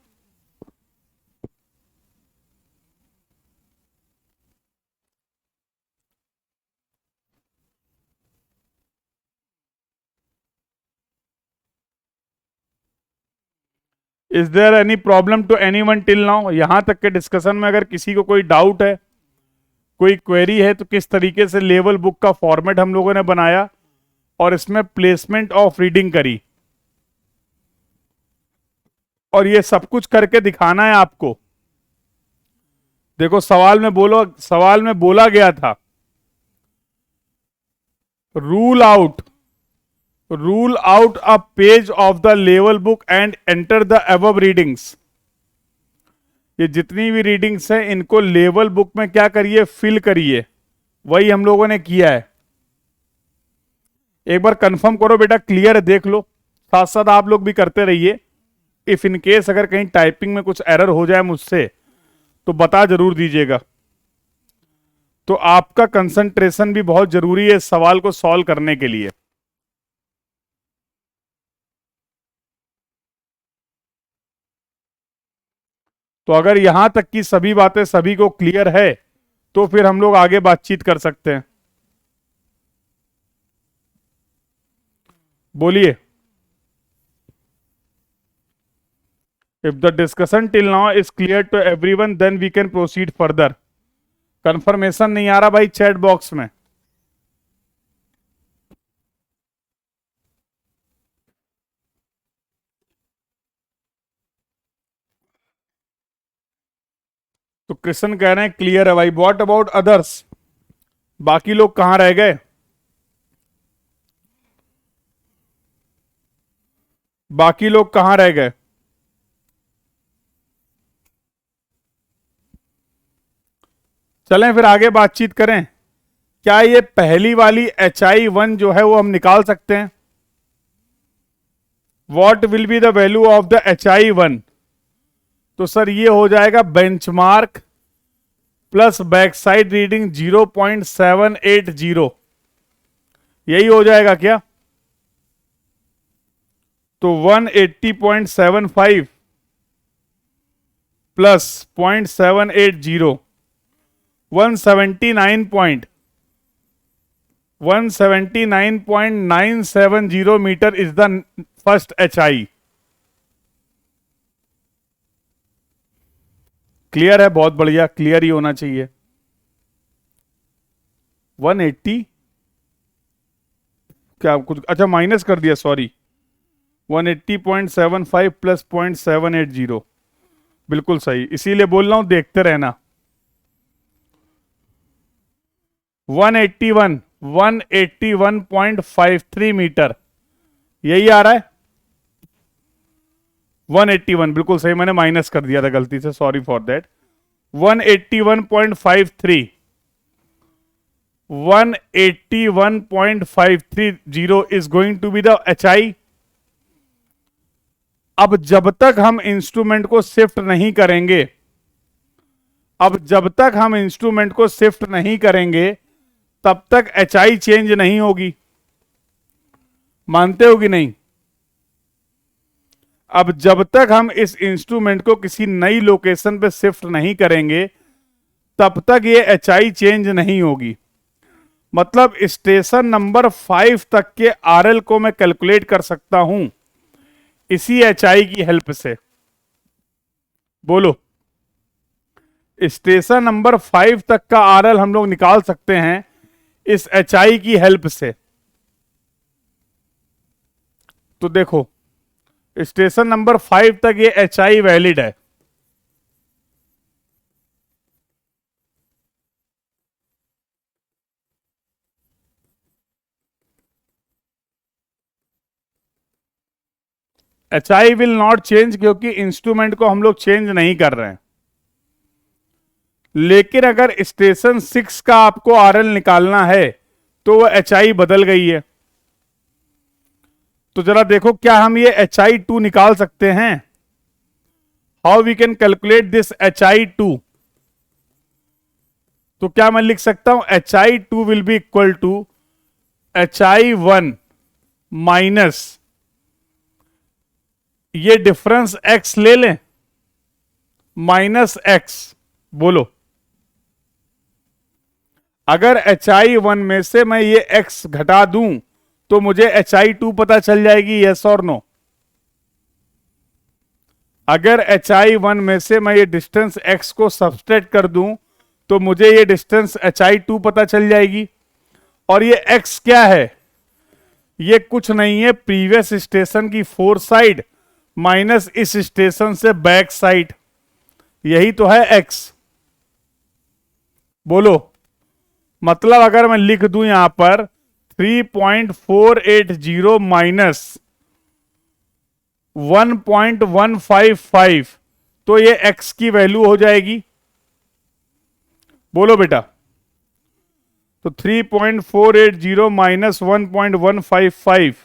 Speaker 1: Is there any problem to anyone till now? यहां तक के डिस्कशन में अगर किसी को कोई डाउट है, कोई क्वेरी है, तो किस तरीके से लेवल बुक का फॉर्मेट हम लोगों ने बनाया और इसमें प्लेसमेंट ऑफ रीडिंग करी, और ये सब कुछ करके दिखाना है आपको। देखो सवाल में बोला गया था rule out a page of the level book and enter the above readings. ये जितनी भी रीडिंग्स हैं इनको लेवल बुक में क्या करिए, फिल करिए। वही हम लोगों ने किया है। एक बार कंफर्म करो बेटा, क्लियर है, देख लो, साथ साथ आप लोग भी करते रहिए। इफ इन केस अगर कहीं टाइपिंग में कुछ एरर हो जाए मुझसे तो बता जरूर दीजिएगा। तो आपका कंसंट्रेशन भी बहुत जरूरी है इस सवाल को सॉल्व करने के लिए। तो अगर यहां तक की सभी बातें सभी को क्लियर है तो फिर हम लोग आगे बातचीत कर सकते हैं। बोलिए। If the discussion till now is clear to everyone then we can proceed further. Confirmation नहीं आ रहा भाई चैट बॉक्स में? तो कृष्ण कह रहे हैं क्लियर है भाई। What about others? बाकी लोग कहां रह गए? बाकी लोग कहां रह गए? चलें फिर आगे बातचीत करें। क्या ये पहली वाली HI1 जो है वो हम निकाल सकते हैं? What will be the value of the HI1? तो सर ये हो जाएगा benchmark plus back side reading 0.780। यही हो जाएगा क्या? तो 180.75 plus 0.780 179.970 metre is the first HI। Clear है? बहुत बढ़िया, क्लियर ही होना चाहिए। 180 क्या कुछ, अच्छा माइनस कर दिया, सॉरी। 180.75 प्लस 0.780 बिल्कुल सही, इसीलिए बोल रहा हूं देखते रहना। 181.53 मीटर यही आ रहा है। 181 बिल्कुल सही, मैंने माइनस कर दिया था गलती से, sorry for that. 181.53 181.530 is going to be the HI। अब जब तक हम इंस्ट्रूमेंट को शिफ्ट नहीं करेंगे, तब तक HI चेंज नहीं होगी। मानते हो कि नहीं? अब जब तक हम इस इंस्ट्रूमेंट को किसी नई लोकेशन पे शिफ्ट नहीं करेंगे तब तक ये HI चेंज नहीं होगी। मतलब स्टेशन नंबर 5 तक के RL को मैं कैलकुलेट कर सकता हूं इसी HI की हेल्प से। बोलो, स्टेशन नंबर 5 तक का RL हम लोग निकाल सकते हैं इस HI की हेल्प से। तो देखो, स्टेशन नंबर 5 तक ये HI वैलिड है। HI विल नॉट चेंज क्योंकि इंस्ट्रूमेंट को हम लोग चेंज नहीं कर रहे हैं। लेकिन अगर स्टेशन 6 का आपको RL निकालना है तो वो HI बदल गई है। तो जरा देखो, क्या हम ये HI2 निकाल सकते हैं? How we can calculate this HI2? तो क्या मैं लिख सकता हूं HI2 will be equal to HI1 minus ये डिफरेंस x ले लें, माइनस x। बोलो, अगर HI1 में से मैं ये x घटा दूं तो मुझे HI2 पता चल जाएगी, यस और नो? अगर HI1 में से मैं ये डिस्टेंस x को सब्सट्रैक्ट कर दूं तो मुझे ये डिस्टेंस HI2 पता चल जाएगी। और ये x क्या है? ये कुछ नहीं है, प्रीवियस स्टेशन की फोर साइड माइनस इस स्टेशन से बैक साइड, यही तो है x। बोलो, मतलब अगर मैं लिख दूं यहां पर 3.480 माइनस 1.155 तो ये x की वैल्यू हो जाएगी। बोलो बेटा, तो 3.480 माइनस 1.155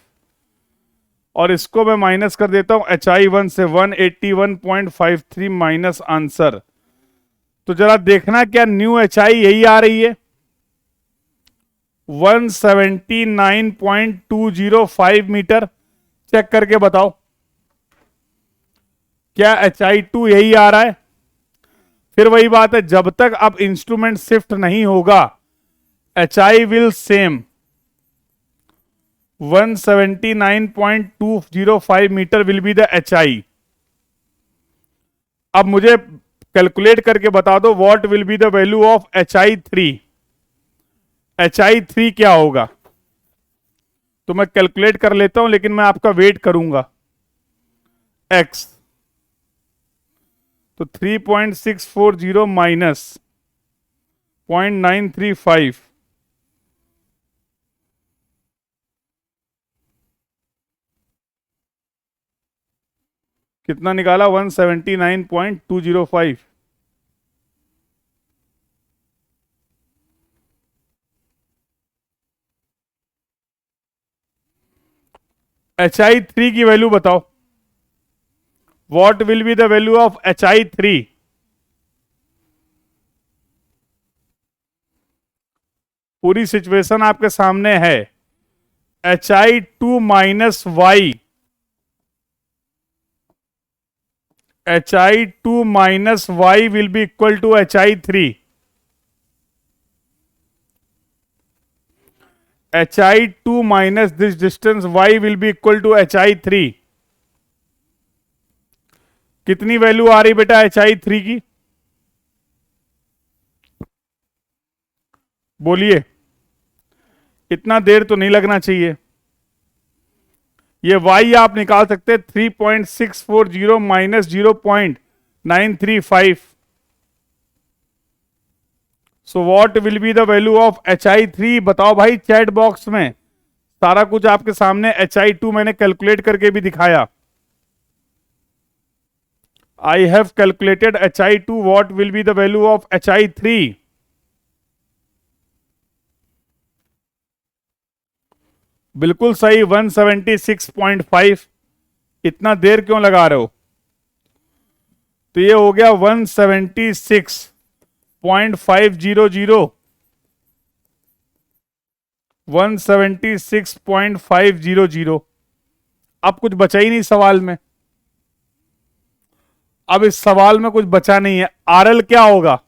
Speaker 1: और इसको मैं माइनस कर देता हूं HI1 से 181.53 माइनस आंसर। तो जरा देखना क्या न्यू HI यही आ रही है, 179.205 मीटर। चेक करके बताओ क्या HI2 यही आ रहा है? फिर वही बात है, जब तक अब इंस्ट्रूमेंट शिफ्ट नहीं होगा HI will same 179.205 metre will be the HI। अब मुझे कैलकुलेट करके बता दो what will be the value of HI3। HI3 क्या होगा? तो मैं कैलकुलेट कर लेता हूं, लेकिन मैं आपका वेट करूंगा। x तो 3.640 माइनस 0.935 कितना निकाला? 179.205। HI3 की वैल्यू बताओ, what will be the value of HI3? पूरी सिचुएशन आपके सामने है, HI2 minus Y, HI2 minus Y will be equal to HI3। HI2 minus this distance y will be equal to HI3। कितनी value आ रही बेटा HI3 की? बोलिए, इतना देर तो नहीं लगना चाहिए। ये y आप निकाल सकते हैं 3.640 minus 0.935। So what will be the value of HI3? बताओ भाई चैट बॉक्स में। सारा कुछ आपके सामने, HI2 मैंने कैलकुलेट करके भी दिखाया। I have calculated HI2, what will be the value of HI3? बिल्कुल सही, 176.5। इतना देर क्यों लगा रहे हो? तो ये हो गया 176.500, 176.500। अब कुछ बचा ही नहीं सवाल में। अब इस सवाल में कुछ बचा नहीं है। RL क्या होगा?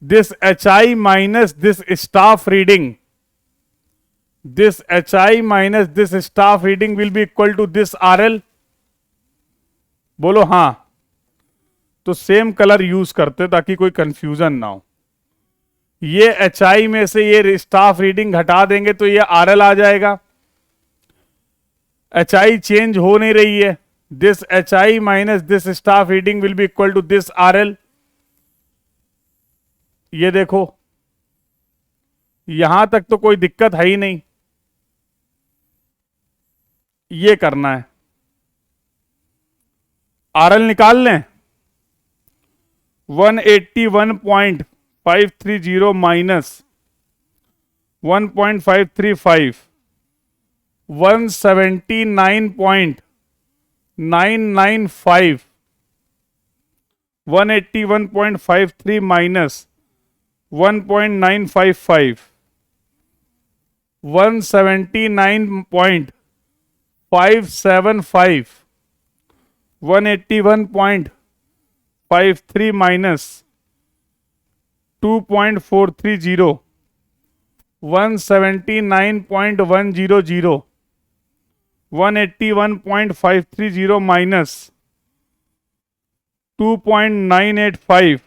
Speaker 1: This HI minus this staff reading, this HI minus this staff reading will be equal to this RL। बोलो हां। तो सेम कलर यूज करते ताकि कोई कंफ्यूजन ना हो। ये HI में से ये स्टाफ रीडिंग घटा देंगे तो ये RL आ जाएगा। HI चेंज हो नहीं रही है, this HI minus this staff reading will be equal to this RL। ये देखो, यहां तक तो कोई दिक्कत है ही नहीं। ये करना है, RL निकाल लें। 181.530 minus 1.535, 179.995, 181.53 minus 1.955, 179.575, 181.53 minus 2.430, 179.100, 181.530 minus 2.985,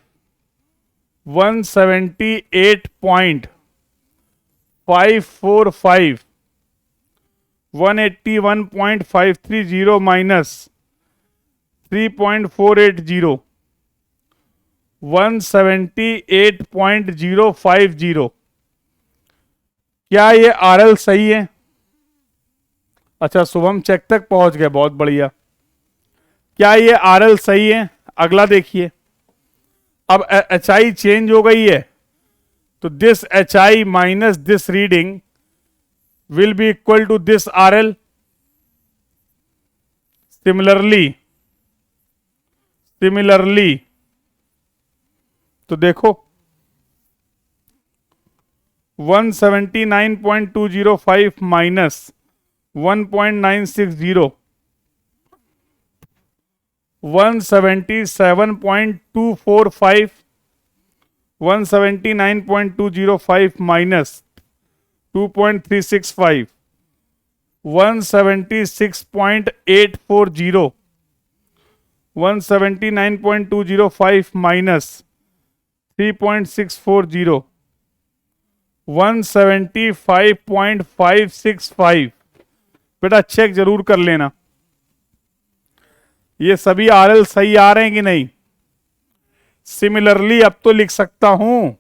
Speaker 1: 178.545, 181.530 minus 3.480, 178.050। क्या ये आरएल सही है? अच्छा, शुभम चेक तक पहुंच गए, बहुत बढ़िया। क्या ये आरएल सही है? अगला देखिए, अब एच आई चेंज हो गई है, तो this H I minus this reading will be equal to this RL. Similarly तो देखो 179.205 माइनस 1.960, 177.245, 179.205 माइनस 2.365, 176.840, 179.205 माइनस 3.640, 175.565। बेटा चेक जरूर कर लेना, ये सभी आरएल सही आ रहे हैं कि नहीं। सिमिलरली अब तो लिख सकता हूं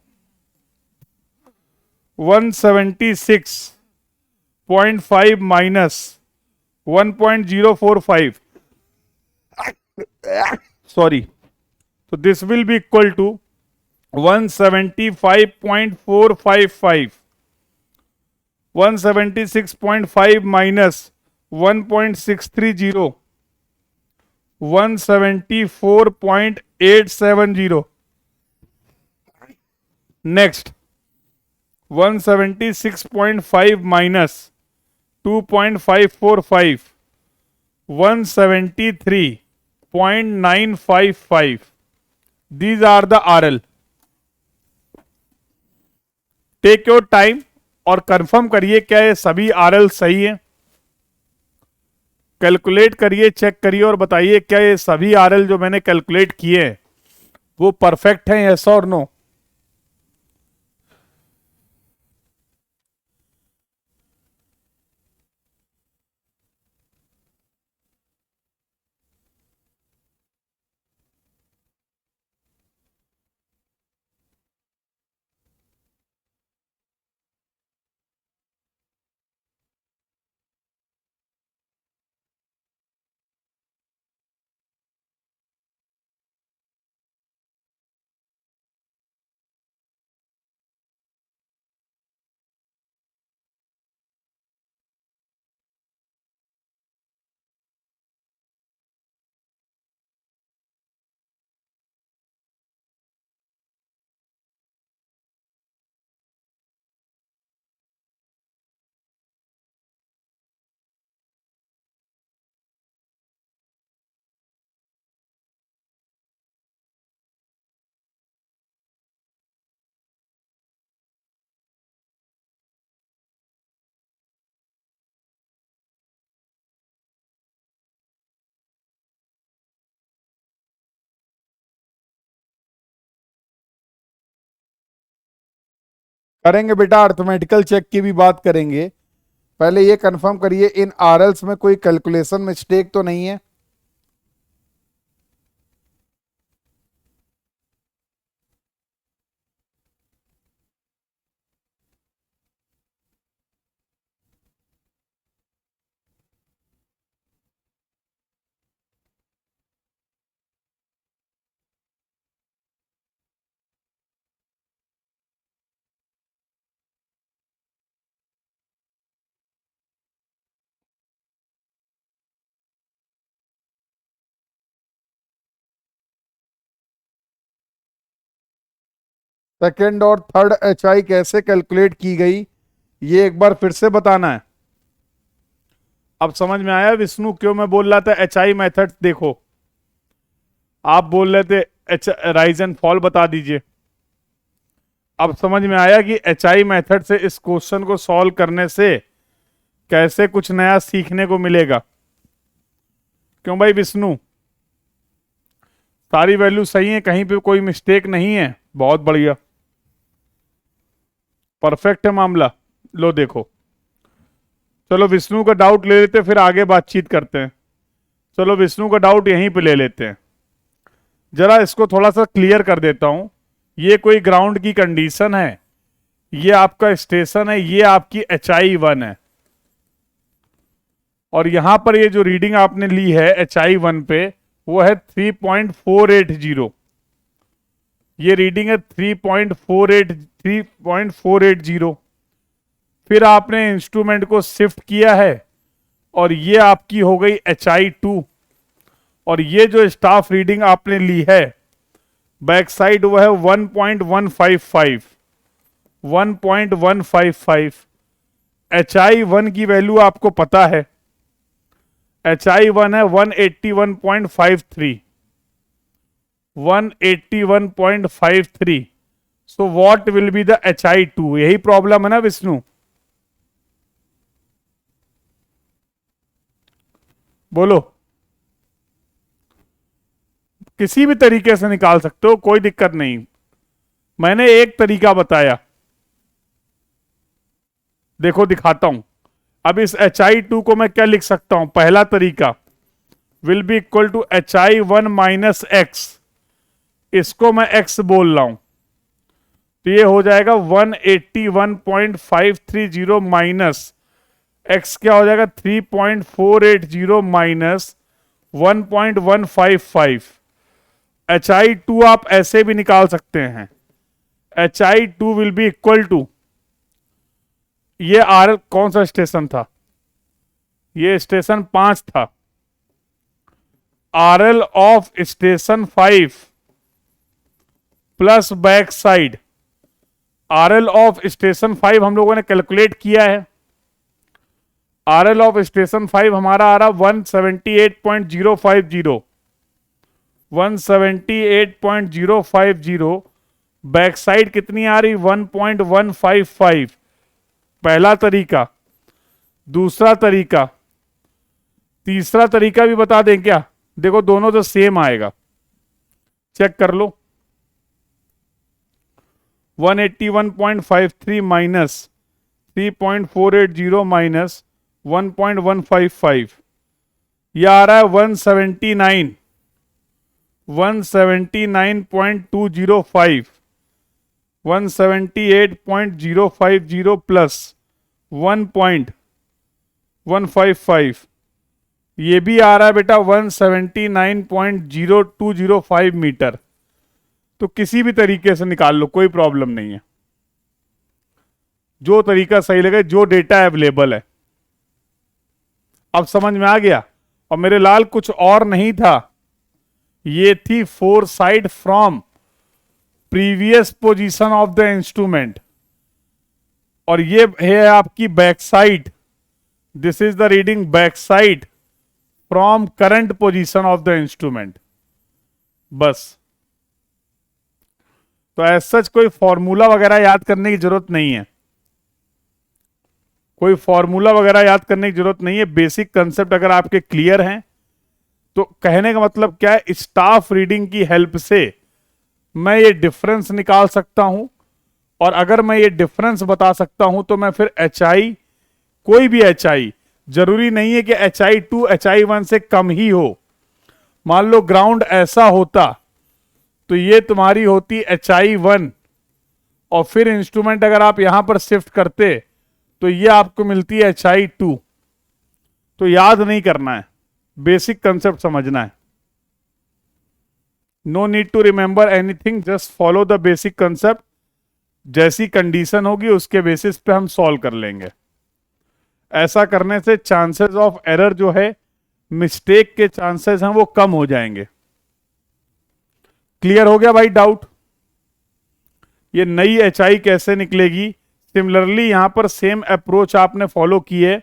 Speaker 1: 176.5 माइनस 1.045, सॉरी, तो this will be equal to 175.455, 176.5 minus 1.630, 174.870, next 176.5 minus 2.545, 173.955। These are the RL. Take your time और कंफर्म करिए क्या ये सभी आरएल सही है। कैलकुलेट करिए, चेक करिए और बताइए क्या ये सभी आरएल जो मैंने कैलकुलेट किए हैं वो परफेक्ट हैं, यस और नो। करेंगे बेटा, अर्थमेटिकल चेक की भी बात करेंगे। पहले ये कंफर्म करिए इन आरएल्स में कोई कैलकुलेशन मिस्टेक तो नहीं है। सेकेंड और थर्ड एच आई कैसे कैलकुलेट की गई ये एक बार फिर से बताना है। अब समझ में आया विष्णु क्यों मैं बोल रहा था एच आई मैथड? देखो आप बोल रहे थे एच राइज एंड फॉल बता दीजिए। अब समझ में आया कि एच आई मैथड से इस क्वेश्चन को सॉल्व करने से कैसे कुछ नया सीखने को मिलेगा। क्यों भाई विष्णु? सारी वैल्यू सही है, कहीं पे कोई मिस्टेक नहीं है? बहुत बढ़िया, परफेक्ट है मामला। लो देखो, चलो विष्णु का डाउट ले लेते फिर आगे बातचीत करते हैं। चलो विष्णु का डाउट यहीं पे ले लेते हैं। जरा इसको थोड़ा सा क्लियर कर देता हूं। ये कोई ग्राउंड की कंडीशन है, ये आपका स्टेशन है, ये आपकी HI1 है, और यहां पर ये जो रीडिंग आपने ली है HI1 पे वो है 3.480। ये रीडिंग है 3.480। फिर आपने इंस्ट्रूमेंट को शिफ्ट किया है और ये आपकी हो गई HI2, और ये जो स्टाफ रीडिंग आपने ली है बैक साइड वो है 1.155। 1.155 HI1 की वैल्यू आपको पता है, HI1 है 181.53। 181.53। सो what will be the HI2? यही प्रॉब्लम है ना विष्णु? बोलो, किसी भी तरीके से निकाल सकते हो, कोई दिक्कत नहीं। मैंने एक तरीका बताया, देखो दिखाता हूं। अब इस HI2 को मैं क्या लिख सकता हूं? पहला तरीका will be equal to HI1 minus X, इसको मैं x बोल रहा हूं, तो ये हो जाएगा 181.530 माइनस x क्या हो जाएगा 3.480 माइनस 1.155। HI2 आप ऐसे भी निकाल सकते हैं, HI2 will be equal to, ये आर कौन सा स्टेशन था? ये स्टेशन 5 था। RL of station 5 plus back side. RL of station 5 हम लोगों ने कैलकुलेट किया है। RL ऑफ स्टेशन 5 हमारा आ रहा 178.050। 178.050। बैक साइड कितनी आ रही? 1.155। पहला तरीका। दूसरा तरीका, तीसरा तरीका भी बता दें क्या? देखो दोनों तो सेम आएगा, चेक कर लो। 181.53 माइनस 3.480 माइनस 1.155, यह आ रहा है 179.205। 178.050 प्लस 1.155, ये भी आ रहा है बेटा 179.0205 मीटर। तो किसी भी तरीके से निकाल लो, कोई प्रॉब्लम नहीं है, जो तरीका सही लगे, जो डेटा अवेलेबल है। अब समझ में आ गया? और मेरे लाल कुछ और नहीं था, ये थी four side from previous position of the instrument, और ये है आपकी back side. This is the reading back side from current position of the instrument. बस, तो ऐसा कोई फॉर्मूला वगैरह याद करने की जरूरत नहीं है, कोई फॉर्मूला वगैरह याद करने की जरूरत नहीं है। बेसिक कंसेप्ट अगर आपके क्लियर हैं तो कहने का मतलब क्या है, स्टाफ रीडिंग की हेल्प से मैं ये डिफरेंस निकाल सकता हूं, और अगर मैं ये डिफरेंस बता सकता हूं तो मैं फिर HI, कोई भी HI, जरूरी नहीं है कि HI2 HI1 से कम ही हो। मान लो ग्राउंड ऐसा होता तो ये तुम्हारी होती HI1, और फिर इंस्ट्रूमेंट अगर आप यहां पर शिफ्ट करते तो ये आपको मिलती है HI2। तो याद नहीं करना है, बेसिक कंसेप्ट समझना है। No need to remember anything, just follow the basic concept. जैसी कंडीशन होगी उसके बेसिस पे हम सॉल्व कर लेंगे। ऐसा करने से चांसेस ऑफ एरर जो है, मिस्टेक के चांसेस हैं, वो कम हो जाएंगे। क्लियर हो गया भाई डाउट? ये नई HI कैसे निकलेगी, सिमिलरली यहां पर सेम अप्रोच आपने फॉलो की है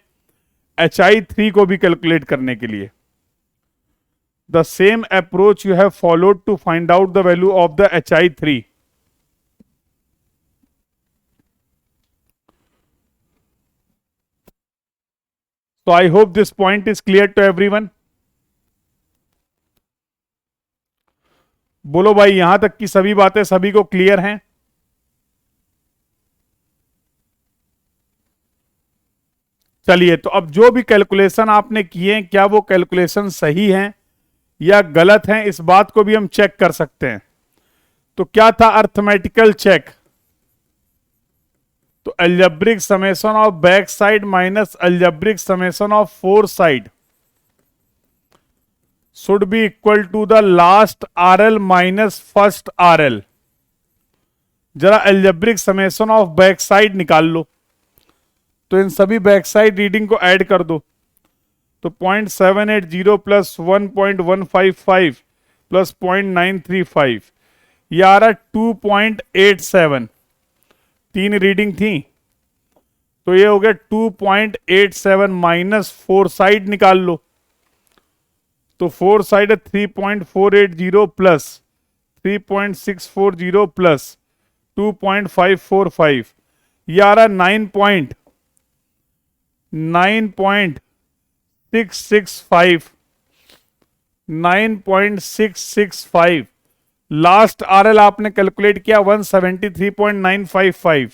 Speaker 1: HI3 को भी कैलकुलेट करने के लिए। The same approach you have followed to find out the value of the HI3। So I hope this point is clear to everyone. बोलो भाई, यहां तक की सभी बातें सभी को क्लियर हैं? चलिए, तो अब जो भी कैलकुलेशन आपने किए हैं, क्या वो कैलकुलेशन सही हैं या गलत हैं, इस बात को भी हम चेक कर सकते हैं। तो क्या था अर्थमेटिकल चेक? तो algebraic summation of back side minus algebraic summation of fore side should be equal to the last RL minus first RL। जरा algebraic summation of back side निकाल लो, तो इन सभी बैक साइड रीडिंग को add कर दो। तो 0.780 प्लस 1.155 प्लस 0.935, ये आ रहा 2.87। तीन रीडिंग थी, तो ये हो गया 2.87 माइनस फोर साइड निकाल लो। तो फोर साइड है 3.480 प्लस 3.640 प्लस 2.545, ये आ रहा 9.665। लास्ट RL आपने कैलकुलेट किया 173.955,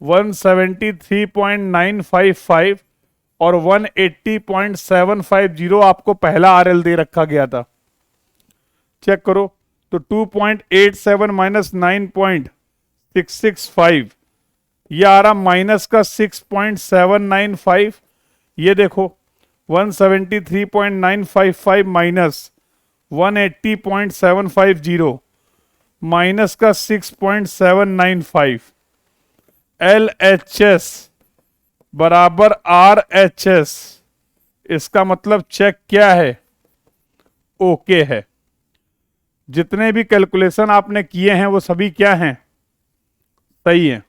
Speaker 1: 173.955 और 180.750 आपको पहला RL दे रखा गया था। चेक करो, तो 2.87 माइनस 9.665, ये आ रहा माइनस का 6.795। ये देखो 173.955 माइनस 180.750 माइनस का 6.795। LHS बराबर RHS, इसका मतलब चेक क्या है? ओके है। जितने भी कैलकुलेशन आपने किए हैं वो सभी क्या हैं? सही है।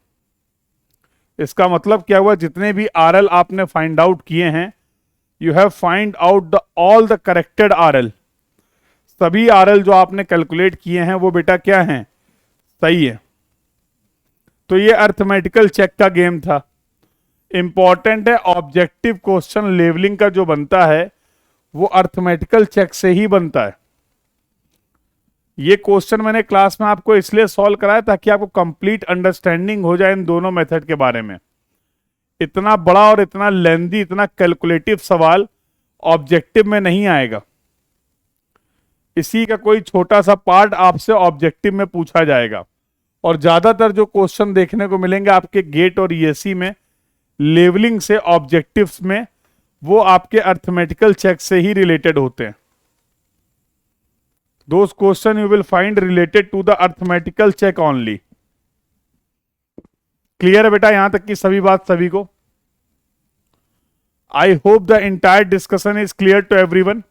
Speaker 1: इसका मतलब क्या हुआ? जितने भी RL आपने फाइंड आउट किए हैं, you have find out the all the corrected RL। सभी RL जो आपने कैलकुलेट किए हैं वो बेटा क्या हैं? सही है। तो ये अर्थमेटिकल चेक का गेम था। इंपॉर्टेंट है, ऑब्जेक्टिव क्वेश्चन लेवलिंग का जो बनता है वो अर्थमेटिकल चेक से ही बनता है। ये क्वेश्चन मैंने क्लास में आपको इसलिए सॉल्व कराया ताकि आपको कंप्लीट अंडरस्टैंडिंग हो जाए इन दोनों मेथड के बारे में। इतना बड़ा और इतना लेंदी, इतना कैलकुलेटिव सवाल ऑब्जेक्टिव में नहीं आएगा। इसी का कोई छोटा सा पार्ट आपसे ऑब्जेक्टिव में पूछा जाएगा, और ज्यादातर जो क्वेश्चन देखने को मिलेंगे आपके गेट और ईएससी में लेवलिंग से ऑब्जेक्टिव्स में, वो आपके अर्थमेटिकल चेक से ही रिलेटेड होते हैं। Those question you will find related to the arithmetical check only। Clear है बेटा यहां तक की सभी बात सभी को? I hope the entire discussion is clear to everyone.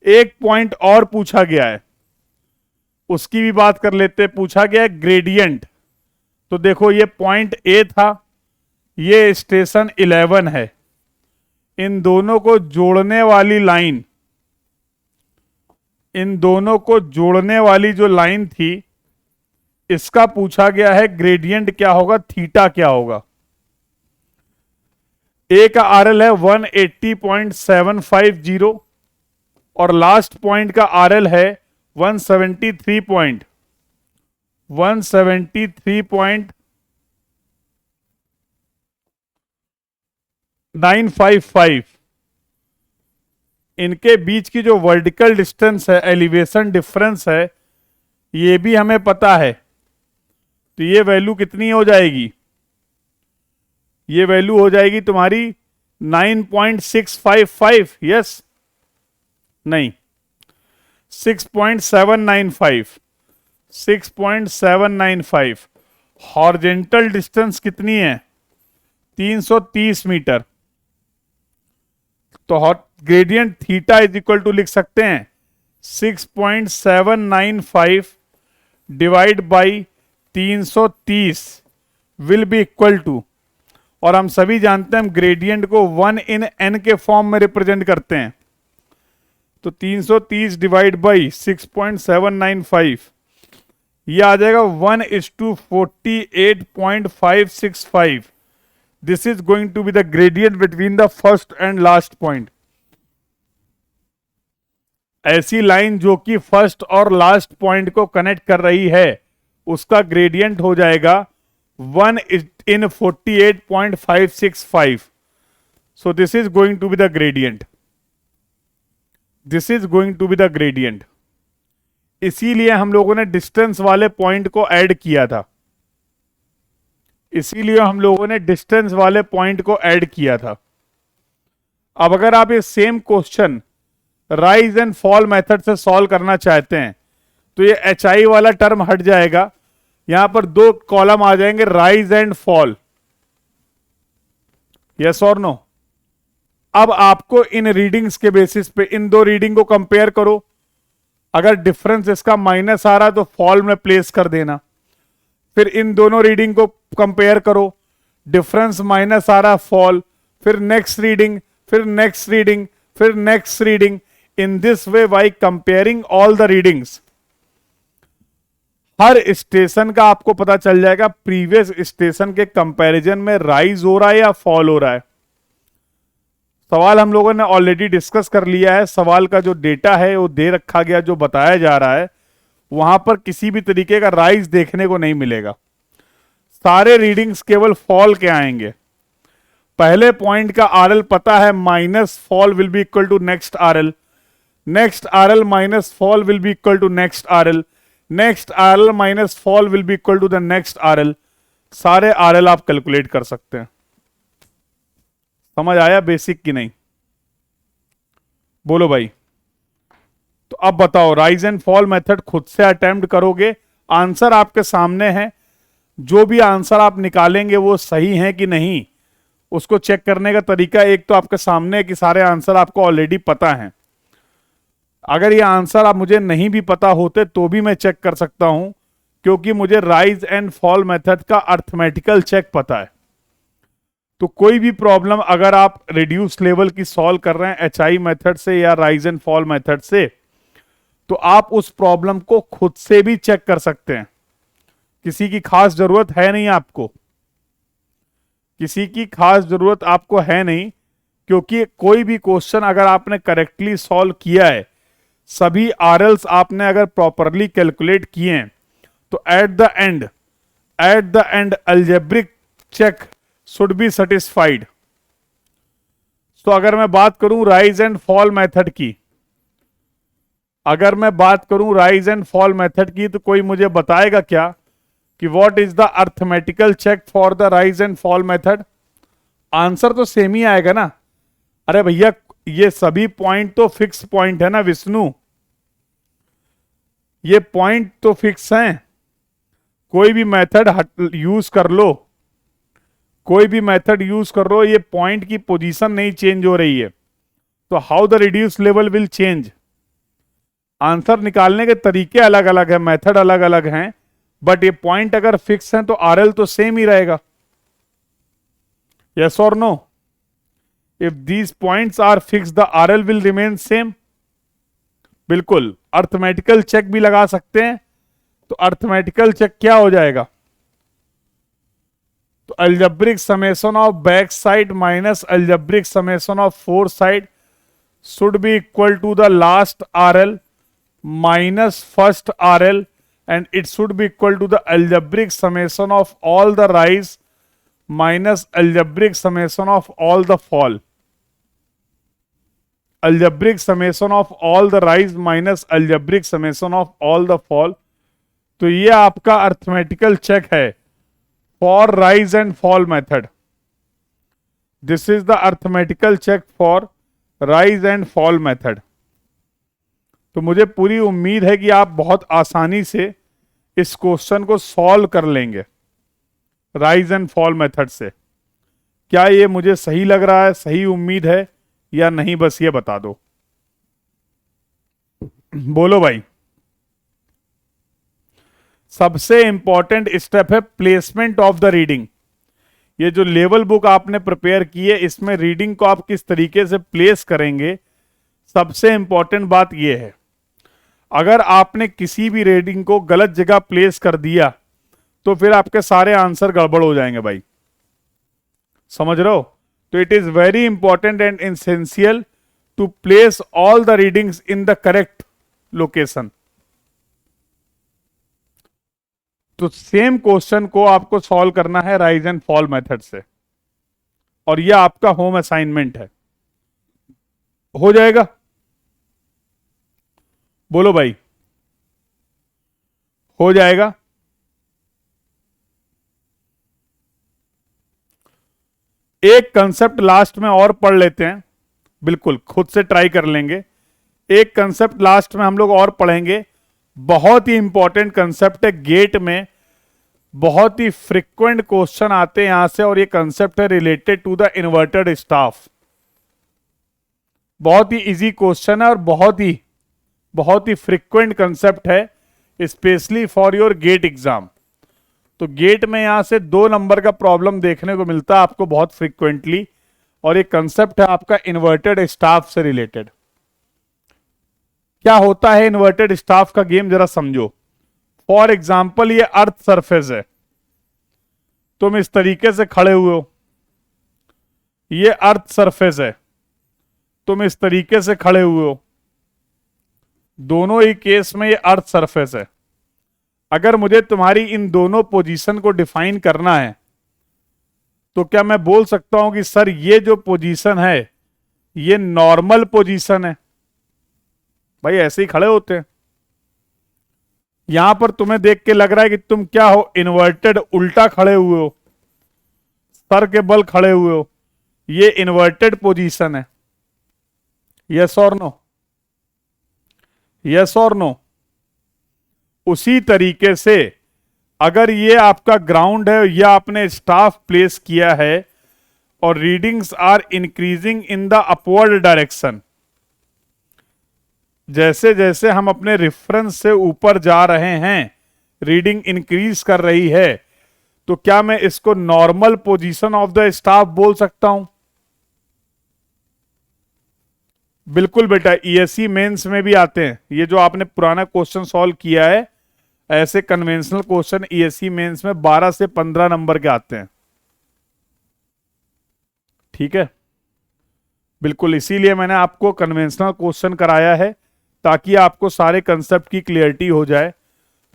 Speaker 1: एक पॉइंट और पूछा गया है, उसकी भी बात कर लेते हैं। पूछा गया है ग्रेडियंट। तो देखो, ये पॉइंट A था, ये स्टेशन 11 है। इन दोनों को जोड़ने वाली लाइन, इन दोनों को जोड़ने वाली जो लाइन थी, इसका पूछा गया है ग्रेडियंट क्या होगा, थीटा क्या होगा। ए का RL है 180.750 और लास्ट पॉइंट का RL है 173.955। इनके बीच की जो वर्टिकल डिस्टेंस है, एलिवेशन डिफरेंस है, ये भी हमें पता है। तो ये वैल्यू कितनी हो जाएगी? ये वैल्यू हो जाएगी तुम्हारी 9.655। यस, नहीं, 6.795। 6.795। हॉरिजॉन्टल डिस्टेंस कितनी है? 330 मीटर। तो gradient theta is equal to लिख सकते हैं 6.795 divide by 330 will be equal to, और हम सभी जानते हैं हम ग्रेडियंट को 1 इन n के फॉर्म में रिप्रेजेंट करते हैं, तो 330 डिवाइड बाई 6.795, ये आ जाएगा 1:48.565. This is going to be the gradient between the first and last point. ऐसी लाइन जो कि फर्स्ट और लास्ट पॉइंट को कनेक्ट कर रही है, उसका ग्रेडियंट हो जाएगा 1:48.565. So this is going to be the gradient, this is going to be the gradient. इसीलिए हम लोगों ने डिस्टेंस वाले पॉइंट को ऐड किया था, इसीलिए हम लोगों ने डिस्टेंस वाले पॉइंट को ऐड किया था। अब अगर आप ये same question rise and fall method से सॉल्व करना चाहते हैं, तो ये HI वाला टर्म हट जाएगा, यहां पर दो कॉलम आ जाएंगे, राइज एंड फॉल। यस और नो? अब आपको इन रीडिंग्स के बेसिस पे इन दो रीडिंग को कंपेयर करो, अगर डिफरेंस इसका माइनस आ रहा तो फॉल में प्लेस कर देना, फिर इन दोनों रीडिंग को कंपेयर करो, डिफरेंस माइनस आ रहा फॉल, फिर नेक्स्ट रीडिंग, फिर नेक्स्ट रीडिंग, फिर next reading. In this way by comparing all the readings, her station का आपको पता चल जाएगा प्रीवियस स्टेशन के कंपैरिजन में राइज हो रहा है या फॉल हो रहा है। सवाल हम लोगों ने ऑलरेडी डिस्कस कर लिया है, सवाल का जो डेटा है वो दे रखा गया, जो बताया जा रहा है वहां पर किसी भी तरीके का राइज देखने को नहीं मिलेगा, सारे रीडिंग्स केवल फॉल के आएंगे। पहले पॉइंट का RL पता है, minus fall will be equal to next RL, next RL minus fall will be equal to next RL, next RL minus fall will be equal to the next RL। सारे RL आप calculate कर सकते हैं। समझ आया basic की नहीं? बोलो भाई। तो अब बताओ, राइज एंड फॉल मेथड खुद से अटेम्प्ट करोगे, आंसर आपके सामने है, जो भी आंसर आप निकालेंगे वो सही है कि नहीं, उसको चेक करने का तरीका एक तो आपके सामने है कि सारे आंसर आपको ऑलरेडी पता हैं। अगर ये आंसर आप मुझे नहीं भी पता होते तो भी मैं चेक कर सकता हूं, क्योंकि मुझे राइज एंड फॉल मेथड का अर्थमेटिकल चेक पता है। तो कोई भी प्रॉब्लम अगर आप रिड्यूस लेवल की सॉल्व कर रहे हैं HI मेथड से या राइज एंड फॉल मेथड से, तो आप उस प्रॉब्लम को खुद से भी चेक कर सकते हैं, किसी की खास जरूरत है नहीं आपको, किसी की खास जरूरत आपको है नहीं, क्योंकि कोई भी क्वेश्चन अगर आपने करेक्टली सॉल्व किया है, सभी RLs आपने अगर प्रॉपरली कैलकुलेट किए हैं, तो at the end algebraic check should be satisfied. तो अगर मैं बात करूं राइज एंड फॉल मेथड की, अगर मैं बात करूं राइज एंड फॉल मेथड की, तो कोई मुझे बताएगा क्या कि what is the arithmetical check for the rise and fall method? Answer तो सेम ही आएगा ना। अरे भैया, ये सभी पॉइंट तो फिक्स पॉइंट है ना विष्णु, ये पॉइंट तो फिक्स हैं, कोई भी मेथड यूज कर लो, कोई भी मेथड यूज कर लो, ये पॉइंट की पोजीशन नहीं चेंज हो रही है, तो how the reduce level will change? Answer निकालने के तरीके अलग अलग हैं, मेथड अलग अलग हैं, बट ये पॉइंट अगर फिक्स हैं तो RL तो सेम ही रहेगा। यस और no? If these points are fix the RL will remain same. बिल्कुल, अर्थमेटिकल चेक भी लगा सकते हैं। तो अर्थमेटिकल चेक क्या हो जाएगा? तो algebraic summation of back side minus algebraic summation of fore side should be equal to the last RL minus first RL, and it should be equal to the algebraic summation of all the rise minus algebraic summation of all the fall. Algebraic summation of all the rise minus algebraic summation of all the fall. तो ये आपका arithmetical check है for rise and fall method. This is the arithmetical check for rise and fall method. तो मुझे पूरी उम्मीद है कि आप बहुत आसानी से इस क्वेश्चन को सॉल्व कर लेंगे राइज एंड फॉल मेथड से। क्या ये मुझे सही लग रहा है, सही उम्मीद है या नहीं, बस ये बता दो। बोलो भाई। सबसे इंपॉर्टेंट स्टेप है प्लेसमेंट ऑफ द रीडिंग। ये जो लेवल बुक आपने प्रिपेयर की है, इसमें रीडिंग को आप किस तरीके से प्लेस करेंगे, सबसे इंपॉर्टेंट बात ये है। अगर आपने किसी भी रीडिंग को गलत जगह प्लेस कर दिया तो फिर आपके सारे आंसर गड़बड़ हो जाएंगे भाई, समझ रहे हो? तो it is very important and essential to place all the readings in the correct location. तो सेम क्वेश्चन को आपको सॉल्व करना है राइज एंड फॉल मेथड से, और यह आपका होम असाइनमेंट है। हो जाएगा? बोलो भाई, हो जाएगा? एक कंसेप्ट लास्ट में और पढ़ लेते हैं, बिल्कुल खुद से ट्राई कर लेंगे। एक कंसेप्ट लास्ट में हम लोग और पढ़ेंगे, बहुत ही इंपॉर्टेंट कंसेप्ट है। गेट में बहुत ही फ्रिक्वेंट क्वेश्चन आते हैं यहां से, और ये कंसेप्ट है related to the inverted staff. बहुत ही इजी क्वेश्चन है और बहुत ही फ्रिक्वेंट कंसेप्ट है, specially for your GATE exam. तो गेट में यहां से 2 नंबर का प्रॉब्लम देखने को मिलता है आपको बहुत फ्रिक्वेंटली, और एक कंसेप्ट है आपका इन्वर्टेड स्टाफ से रिलेटेड। क्या होता है इन्वर्टेड स्टाफ का गेम, जरा समझो। फॉर एग्जाम्पल ये अर्थ सरफेस है, तुम इस तरीके से खड़े हुए हो, ये अर्थ सरफेस है, तुम इस तरीके से खड़े हुए हो, दोनों ही केस में ये अर्थ सरफेस है। अगर मुझे तुम्हारी इन दोनों पोजीशन को डिफाइन करना है तो क्या मैं बोल सकता हूं कि सर ये जो पोजीशन है ये नॉर्मल पोजीशन है? भाई ऐसे ही खड़े होते हैं। यहां पर तुम्हें देख के लग रहा है कि तुम क्या हो, इन्वर्टेड, उल्टा खड़े हुए हो, सर के बल खड़े हुए हो, ये इन्वर्टेड पोजीशन है। यस और नो? यस और नो? उसी तरीके से अगर ये आपका ग्राउंड है, या आपने स्टाफ प्लेस किया है और readings are increasing in the upward direction, जैसे जैसे हम अपने रेफरेंस से ऊपर जा रहे हैं रीडिंग इंक्रीज कर रही है, तो क्या मैं इसको normal position of the staff बोल सकता हूं? बिल्कुल बेटा, ईएससी मेंस में भी आते हैं। ये जो आपने पुराना क्वेश्चन सॉल्व किया है, ऐसे कन्वेंशनल क्वेश्चन ईएससी मेंस में 12 से 15 नंबर के आते हैं। ठीक है, बिल्कुल इसीलिए मैंने आपको कन्वेंशनल क्वेश्चन कराया है, ताकि आपको सारे कंसेप्ट की क्लियरिटी हो जाए,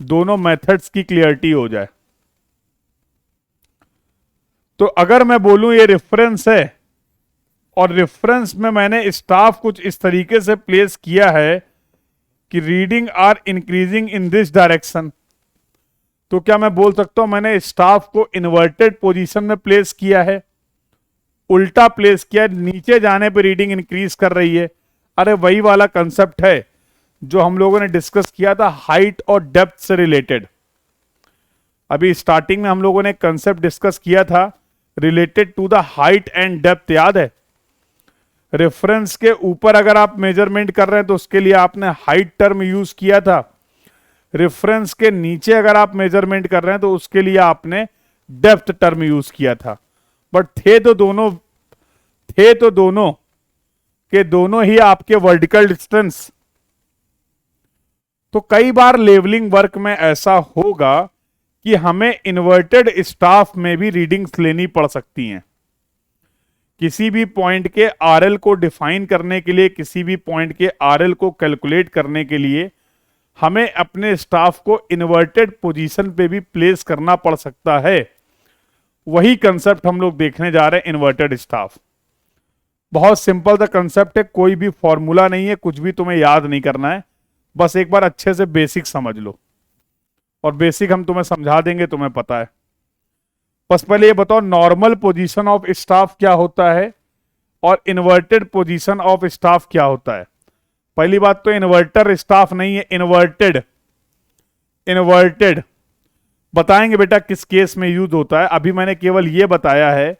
Speaker 1: दोनों मेथड्स की क्लियरिटी हो जाए। तो अगर मैं बोलूं ये रेफरेंस है, और रेफरेंस में मैंने स्टाफ कुछ इस तरीके से प्लेस किया है कि reading are increasing in this direction, तो क्या मैं बोल सकता हूं मैंने स्टाफ को इन्वर्टेड पोजीशन में प्लेस किया है, उल्टा प्लेस किया, नीचे जाने पे रीडिंग इंक्रीज कर रही है? अरे वही वाला कंसेप्ट है जो हम लोगों ने डिस्कस किया था हाइट और डेप्थ से रिलेटेड। अभी स्टार्टिंग में हम लोगों ने कंसेप्ट डिस्कस किया था related to the height and depth, याद है? रेफरेंस के ऊपर अगर आप मेजरमेंट कर रहे हैं तो उसके लिए आपने हाइट टर्म यूज किया था, रेफरेंस के नीचे अगर आप मेजरमेंट कर रहे हैं तो उसके लिए आपने डेप्थ टर्म यूज किया था। बट थे तो दोनों के दोनों ही आपके वर्टिकल डिस्टेंस। तो कई बार लेवलिंग वर्क में ऐसा होगा कि हमें इन्वर्टेड स्टाफ में भी रीडिंग्स लेनी पड़ सकती हैं। किसी भी पॉइंट के आरएल को डिफाइन करने के लिए, किसी भी पॉइंट के आरएल को कैलकुलेट करने के लिए हमें अपने स्टाफ को इन्वर्टेड पोजीशन पे भी प्लेस करना पड़ सकता है। वही कंसेप्ट हम लोग देखने जा रहे हैं, इन्वर्टेड स्टाफ। बहुत सिंपल सा कंसेप्ट है, कोई भी फॉर्मूला नहीं है, कुछ भी तुम्हें याद नहीं करना है, बस एक बार अच्छे से बेसिक समझ लो, और बेसिक हम तुम्हें समझा देंगे, तुम्हें पता है। बस पहले ये बताओ नॉर्मल पोजीशन ऑफ स्टाफ क्या होता है और इन्वर्टेड पोजीशन ऑफ स्टाफ क्या होता है। पहली बात तो इन्वर्टर स्टाफ नहीं है, इन्वर्टेड बताएंगे बेटा किस केस में यूज होता है। अभी मैंने केवल ये बताया है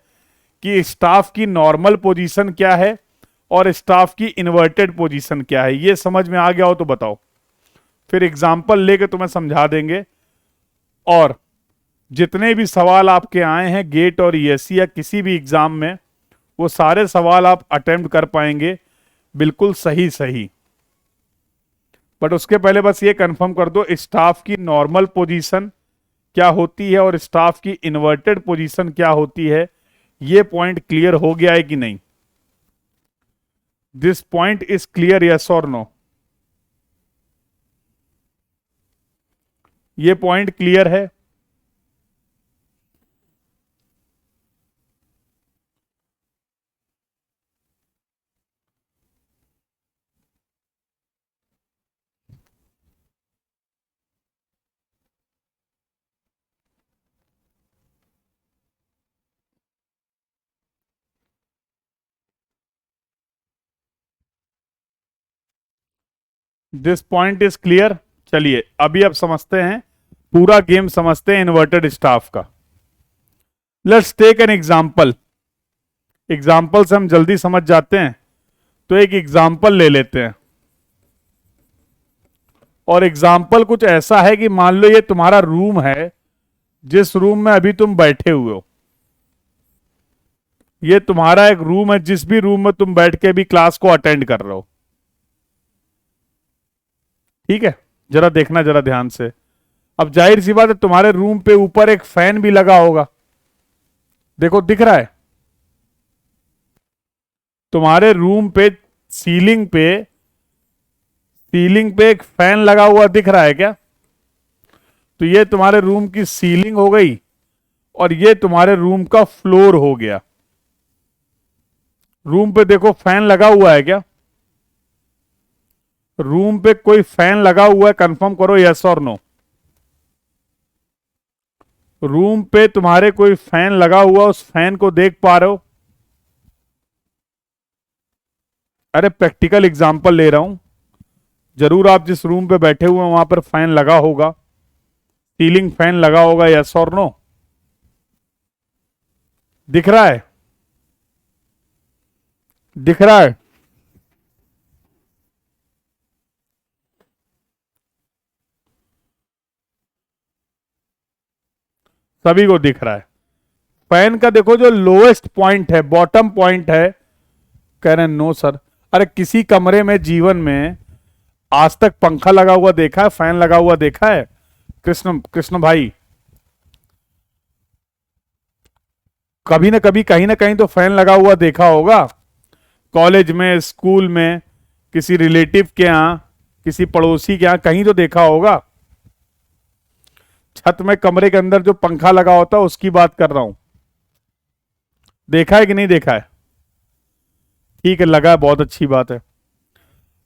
Speaker 1: कि स्टाफ की नॉर्मल पोजीशन क्या है और स्टाफ की इन्वर्टेड पोजीशन क्या है। ये समझ में आ गया हो तो बताओ, फिर एग्जांपल लेके तुम्हें समझा देंगे और जितने भी सवाल आपके आए हैं गेट और ईएससी या किसी भी एग्जाम में, वो सारे सवाल आप अटेम्प्ट कर पाएंगे बिल्कुल सही सही। बट उसके पहले बस ये कंफर्म कर दो, स्टाफ की नॉर्मल पोजीशन क्या होती है और स्टाफ की इन्वर्टेड पोजीशन क्या होती है, ये पॉइंट क्लियर हो गया है कि नहीं? This point is clear, yes और नो? ये पॉइंट क्लियर है? This point is clear. चलिए अभी अब समझते हैं, पूरा गेम समझते हैं इन्वर्टेड स्टाफ का। Let's take an example. Example से हम जल्दी समझ जाते हैं, तो एक एग्जाम्पल ले लेते हैं। और एग्जाम्पल कुछ ऐसा है कि मान लो ये तुम्हारा रूम है, जिस रूम में अभी तुम बैठे हुए हो। ये तुम्हारा एक रूम है, जिस भी रूम में तुम बैठ के भी क्लास को अटेंड कर रहे हो। ठीक है, जरा देखना जरा ध्यान से। अब जाहिर सी बात है तुम्हारे रूम पे ऊपर एक फैन भी लगा होगा, देखो दिख रहा है तुम्हारे रूम पे, सीलिंग पे एक फैन लगा हुआ दिख रहा है क्या? तो ये तुम्हारे रूम की सीलिंग हो गई और ये तुम्हारे रूम का फ्लोर हो गया। रूम पे देखो फैन लगा हुआ है क्या? रूम पे कोई फैन लगा हुआ है, कंफर्म करो यस और नो। रूम पे तुम्हारे कोई फैन लगा हुआ, उस फैन को देख पा रहे हो? अरे प्रैक्टिकल एग्जांपल ले रहा हूं, जरूर आप जिस रूम पे बैठे हुए हैं वहां पर फैन लगा होगा, सीलिंग फैन लगा होगा, यस और नो? दिख रहा है? दिख रहा है? सभी को दिख रहा है। फैन का देखो जो लोएस्ट पॉइंट है, बॉटम पॉइंट है, कह रहे हैं नो सर। अरे किसी कमरे में जीवन में आज तक पंखा लगा हुआ देखा है, फैन लगा हुआ देखा है? कृष्ण कृष्ण भाई, कभी ना कभी कहीं ना कहीं तो फैन लगा हुआ देखा होगा, कॉलेज में, स्कूल में, किसी रिलेटिव के यहां, किसी पड़ोसी के यहां, कहीं तो देखा होगा। छत में कमरे के अंदर जो पंखा लगा होता है उसकी बात कर रहा हूं। देखा है कि नहीं देखा है? ठीक है, लगा है, बहुत अच्छी बात है।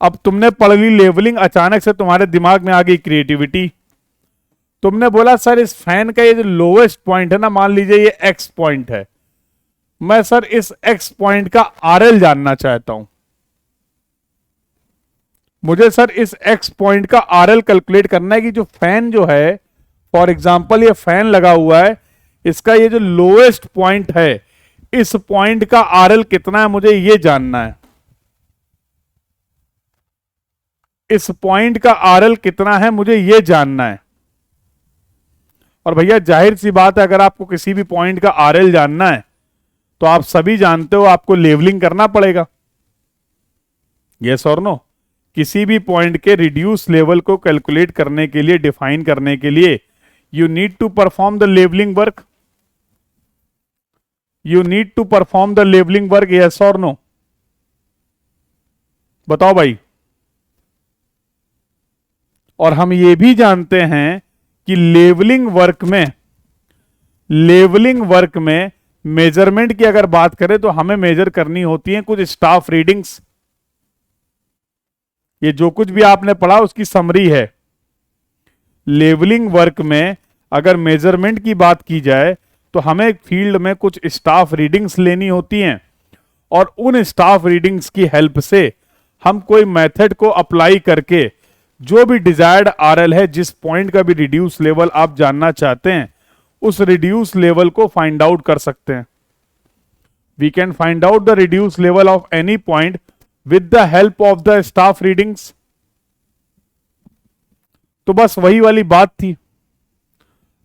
Speaker 1: अब तुमने पढ़ ली लेवलिंग, अचानक से तुम्हारे दिमाग में आ गई क्रिएटिविटी। तुमने बोला सर इस फैन का ये जो लोवेस्ट पॉइंट है ना, मान लीजिए ये एक्स पॉइंट है, मैं सर इस एक्स पॉइंट का आरएल जानना चाहता हूं। मुझे सर इस एक्स पॉइंट का आरएल कैलकुलेट करना है कि जो फैन जो है, फॉर एग्जाम्पल ये फैन लगा हुआ है, इसका ये जो लोएस्ट पॉइंट है, इस पॉइंट का आरएल कितना है मुझे ये जानना है। इस पॉइंट का आरएल कितना है मुझे ये जानना है। और भैया जाहिर सी बात है, अगर आपको किसी भी पॉइंट का आरएल जानना है तो आप सभी जानते हो आपको लेवलिंग करना पड़ेगा, यस और नो? किसी भी पॉइंट के रिड्यूस लेवल को कैलकुलेट करने के लिए, डिफाइन करने के लिए, you need to perform the levelling work. You need to perform the levelling work, yes और नो? बताओ भाई। और हम ये भी जानते हैं कि लेवलिंग वर्क में मेजरमेंट की अगर बात करें तो हमें मेजर करनी होती है कुछ स्टाफ रीडिंग्स। ये जो कुछ भी आपने पढ़ा उसकी समरी है। लेवलिंग वर्क में अगर मेजरमेंट की बात की जाए तो हमें फील्ड में कुछ स्टाफ रीडिंग्स लेनी होती हैं, और उन स्टाफ रीडिंग्स की हेल्प से हम कोई मेथड को अप्लाई करके जो भी डिजायर्ड आरएल है, जिस पॉइंट का भी रिड्यूस लेवल आप जानना चाहते हैं, उस रिड्यूस लेवल को फाइंड आउट कर सकते हैं। We can find out the reduce level of any point with the help of the staff readings. तो बस वही वाली बात थी।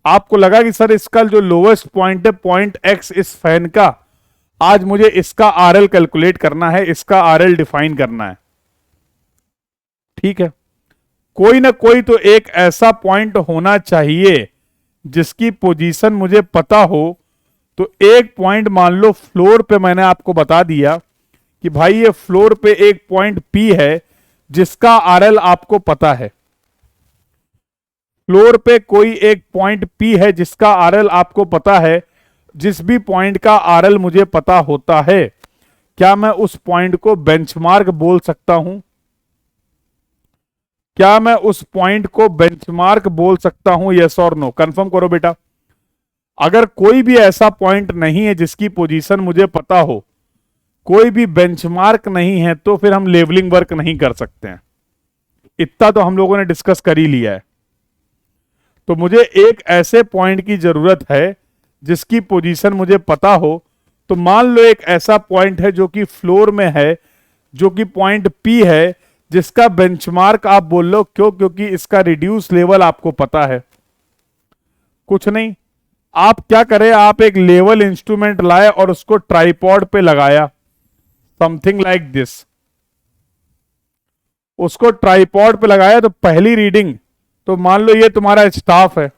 Speaker 1: आपको लगा कि सर इसका जो लोवेस्ट पॉइंट है पॉइंट एक्स इस फैन का, आज मुझे इसका आरएल कैलकुलेट करना है, इसका आरएल डिफाइन करना है। ठीक है, कोई ना कोई तो एक ऐसा पॉइंट होना चाहिए जिसकी पोजीशन मुझे पता हो। तो एक पॉइंट मान लो फ्लोर पे मैंने आपको बता दिया कि भाई ये फ्लोर पे एक पॉइंट पी है जिसका आरएल आपको पता है। फ्लोर पे कोई एक पॉइंट पी है जिसका आरएल आपको पता है। जिस भी पॉइंट का आरएल मुझे पता होता है, क्या मैं उस पॉइंट को बेंचमार्क बोल सकता हूं? क्या मैं उस पॉइंट को बेंचमार्क बोल सकता हूं? यस और नो, कंफर्म करो बेटा। अगर कोई भी ऐसा पॉइंट नहीं है जिसकी पोजीशन मुझे पता हो, कोई भी बेंचमार्क नहीं है, तो फिर हम लेवलिंग वर्क नहीं कर सकते हैं। इतना तो हम लोगों ने डिस्कस कर ही लिया है। तो मुझे एक ऐसे पॉइंट की जरूरत है जिसकी पोजीशन मुझे पता हो। तो मान लो एक ऐसा पॉइंट है जो कि फ्लोर में है, जो कि पॉइंट पी है, जिसका बेंचमार्क आप बोल लो। क्यों? क्योंकि इसका रिड्यूस लेवल आपको पता है। कुछ नहीं, आप क्या करें, आप एक लेवल इंस्ट्रूमेंट लाए और उसको ट्राइपॉड पे लगाया, समथिंग लाइक दिस। उसको ट्राइपॉड पे लगाया तो पहली रीडिंग, तो मान लो ये तुम्हारा स्टाफ है,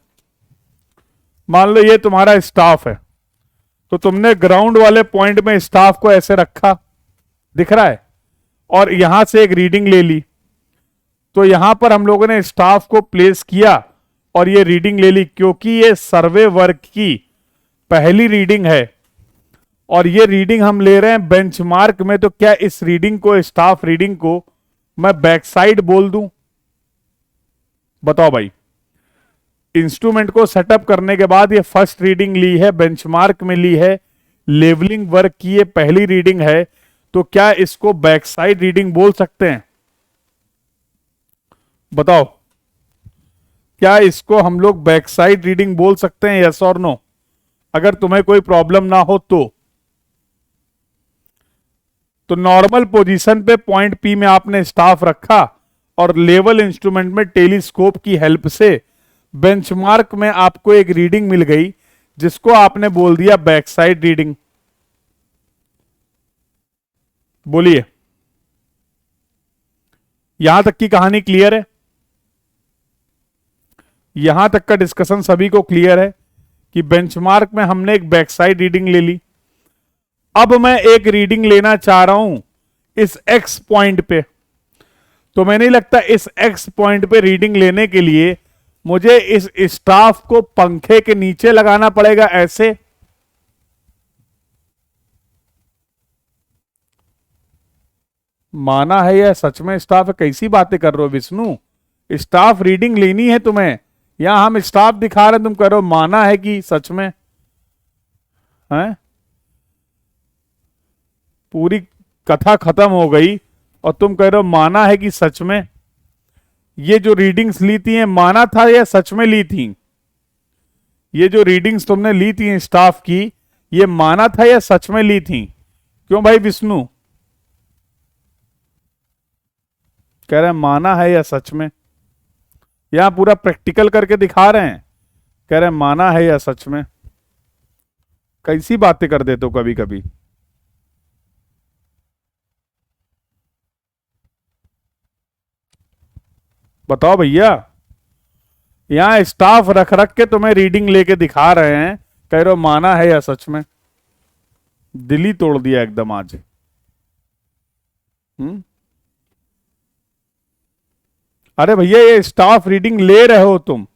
Speaker 1: मान लो ये तुम्हारा स्टाफ है, तो तुमने ग्राउंड वाले पॉइंट में स्टाफ को ऐसे रखा, दिख रहा है, और यहां से एक रीडिंग ले ली। तो यहां पर हम लोगों ने स्टाफ को प्लेस किया और ये रीडिंग ले ली, क्योंकि ये सर्वे वर्क की पहली रीडिंग है और ये रीडिंग हम ले रहे हैं बेंचमार्क में। तो क्या इस रीडिंग को, स्टाफ रीडिंग को, मैं बैक साइड बोल दूं? बताओ भाई। इंस्ट्रूमेंट को सेटअप करने के बाद ये फर्स्ट रीडिंग ली है, बेंचमार्क में ली है, लेवलिंग वर्क की ये पहली रीडिंग है, तो क्या इसको बैक साइड रीडिंग बोल सकते हैं? बताओ, क्या इसको हम लोग बैक साइड रीडिंग बोल सकते हैं? यस और नो, अगर तुम्हें कोई प्रॉब्लम ना हो तो। नॉर्मल पोजीशन पे पॉइंट पी में आपने स्टाफ रखा और लेवल इंस्ट्रूमेंट में टेलीस्कोप की हेल्प से बेंचमार्क में आपको एक रीडिंग मिल गई जिसको आपने बोल दिया बैक साइड रीडिंग। बोलिए, यहां तक की कहानी क्लियर है? यहां तक का डिस्कशन सभी को क्लियर है कि बेंचमार्क में हमने एक बैक साइड रीडिंग ले ली। अब मैं एक रीडिंग लेना चाह रहा हूं इस एक्स पॉइंट पे। तो मैं नहीं लगता इस एक्स पॉइंट पे रीडिंग लेने के लिए मुझे इस स्टाफ को पंखे के नीचे लगाना पड़ेगा ऐसे। माना है यह सच में स्टाफ है? कैसी बातें कर रहे हो विष्णु? स्टाफ रीडिंग लेनी है तुम्हें, यहां हम स्टाफ दिखा रहे हैं, तुम कह रहे हो माना है कि सच में है? पूरी कथा खत्म हो गई और तुम कह रहे हो माना है कि सच में? ये जो रीडिंग्स ली थी माना था या सच में ली थी? ये जो रीडिंग्स तुमने ली थी स्टाफ की, ये माना था या सच में ली थी? क्यों भाई विष्णु? कह रहे हैं माना है या सच में? यहां पूरा प्रैक्टिकल करके दिखा रहे हैं, कह रहे हैं माना है या सच में। कैसी बातें कर देते हो कभी कभी। बताओ भैया, यहां स्टाफ रख रख के तुम्हें रीडिंग लेके दिखा रहे हैं, कह रहे हो माना है या सच में। दिल ही तोड़ दिया एकदम आज। अरे भैया, ये स्टाफ रीडिंग ले रहे हो तुम,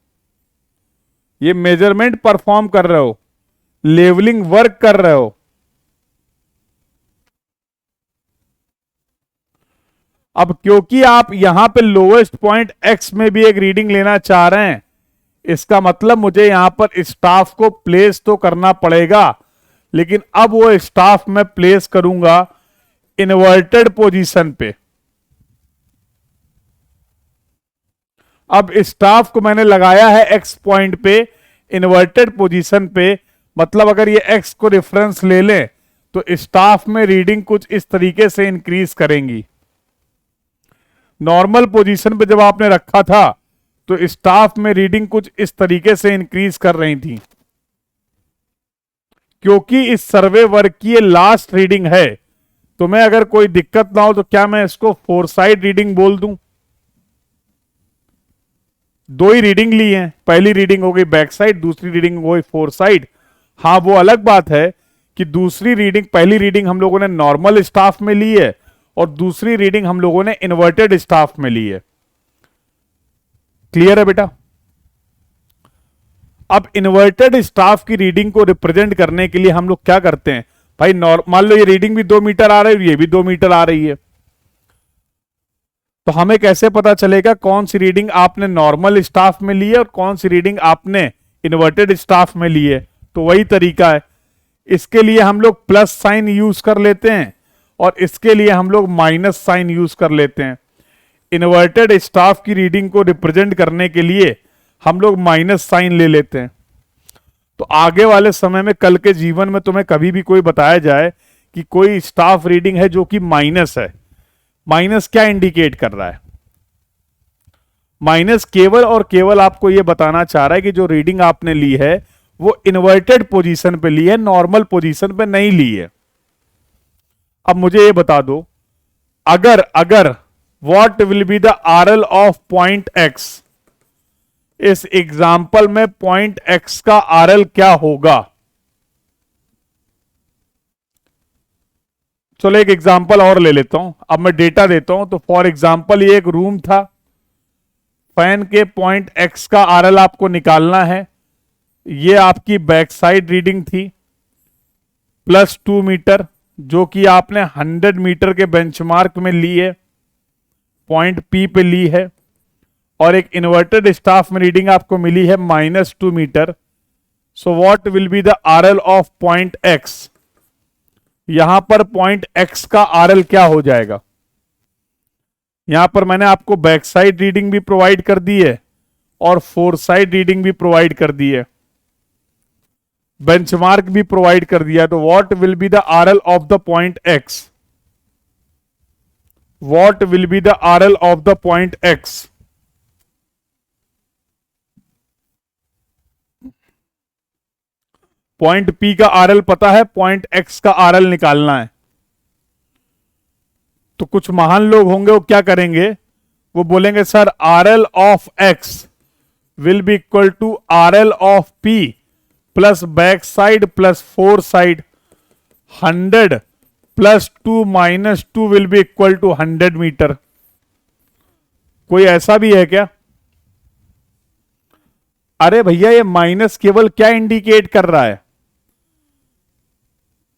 Speaker 1: ये मेजरमेंट परफॉर्म कर रहे हो, लेवलिंग वर्क कर रहे हो। अब क्योंकि आप यहां पे लोवेस्ट पॉइंट एक्स में भी एक रीडिंग लेना चाह रहे हैं, इसका मतलब मुझे यहां पर स्टाफ को प्लेस तो करना पड़ेगा, लेकिन अब वो स्टाफ मैं प्लेस करूंगा इन्वर्टेड पोजीशन पे। अब स्टाफ को मैंने लगाया है एक्स पॉइंट पे, इन्वर्टेड पोजीशन पे, मतलब अगर ये एक्स को रेफरेंस ले लें तो स्टाफ में रीडिंग कुछ इस तरीके से इंक्रीज करेंगी। नॉर्मल पोजीशन पे जब आपने रखा था तो स्टाफ में रीडिंग कुछ इस तरीके से इंक्रीज कर रही थी। क्योंकि इस सर्वे वर्क की ये लास्ट रीडिंग है, तो मैं अगर कोई दिक्कत ना हो तो क्या मैं इसको फोरसाइड रीडिंग बोल दूं? दो ही रीडिंग ली है, पहली रीडिंग हो गई बैक साइड, दूसरी रीडिंग हो गई फोर साइड। हाँ, वो अलग बात है कि दूसरी रीडिंग, पहली रीडिंग हम लोगों ने नॉर्मल स्टाफ में ली है और दूसरी रीडिंग हम लोगों ने इन्वर्टेड स्टाफ में ली है। क्लियर है बेटा? अब इन्वर्टेड स्टाफ की रीडिंग को रिप्रेजेंट करने के लिए हम लोग क्या करते हैं भाई? मान लो ये रीडिंग भी 2 मीटर आ रही है, ये भी 2 मीटर आ रही है, तो हमें कैसे पता चलेगा कौन सी रीडिंग आपने नॉर्मल स्टाफ में ली है और कौन सी रीडिंग आपने इन्वर्टेड स्टाफ में ली है? तो वही तरीका है, इसके लिए हम लोग प्लस साइन यूज कर लेते हैं और इसके लिए हम लोग माइनस साइन यूज कर लेते हैं। इन्वर्टेड स्टाफ की रीडिंग को रिप्रेजेंट करने के लिए हम लोग माइनस साइन ले लेते हैं। तो आगे वाले समय में, कल के जीवन में तुम्हें कभी भी कोई बताया जाए कि कोई स्टाफ रीडिंग है जो कि माइनस है, माइनस क्या इंडिकेट कर रहा है? माइनस केवल और केवल आपको यह बताना चाह रहा है कि जो रीडिंग आपने ली है वो इन्वर्टेड पोजीशन पे ली है, नॉर्मल पोजीशन पे नहीं ली है। अब मुझे ये बता दो, अगर what will be the RL of point x, इस एग्जाम्पल में पॉइंट एक्स का आरएल क्या होगा? चलो एक एग्जाम्पल और ले लेता हूं, अब मैं डेटा देता हूं। तो फॉर एग्जाम्पल ये एक रूम था, फैन के पॉइंट एक्स का आरएल आपको निकालना है। ये आपकी बैक साइड रीडिंग थी +2 मीटर, जो कि आपने 100 मीटर के बेंचमार्क में ली है, पॉइंट पी पे ली है। और एक इन्वर्टेड स्टाफ में रीडिंग आपको मिली है -2 metre. So what will be the RL of point X? यहां पर पॉइंट एक्स का आरएल क्या हो जाएगा? यहां पर मैंने आपको बैक साइड रीडिंग भी प्रोवाइड कर दी है और फोर साइड रीडिंग भी प्रोवाइड कर दी है, बेंचमार्क भी प्रोवाइड कर दिया। तो what will be the RL of the point x? What will be the RL of the point x? Point P का आरएल पता है, पॉइंट एक्स का आरएल निकालना है। तो कुछ महान लोग होंगे, वो क्या करेंगे? वो बोलेंगे sir RL of X will be equal to RL of P plus back side plus fore side. 100 +2 -2 will be equal to 100 metre. कोई ऐसा भी है क्या? अरे भैया, ये माइनस केवल क्या इंडिकेट कर रहा है?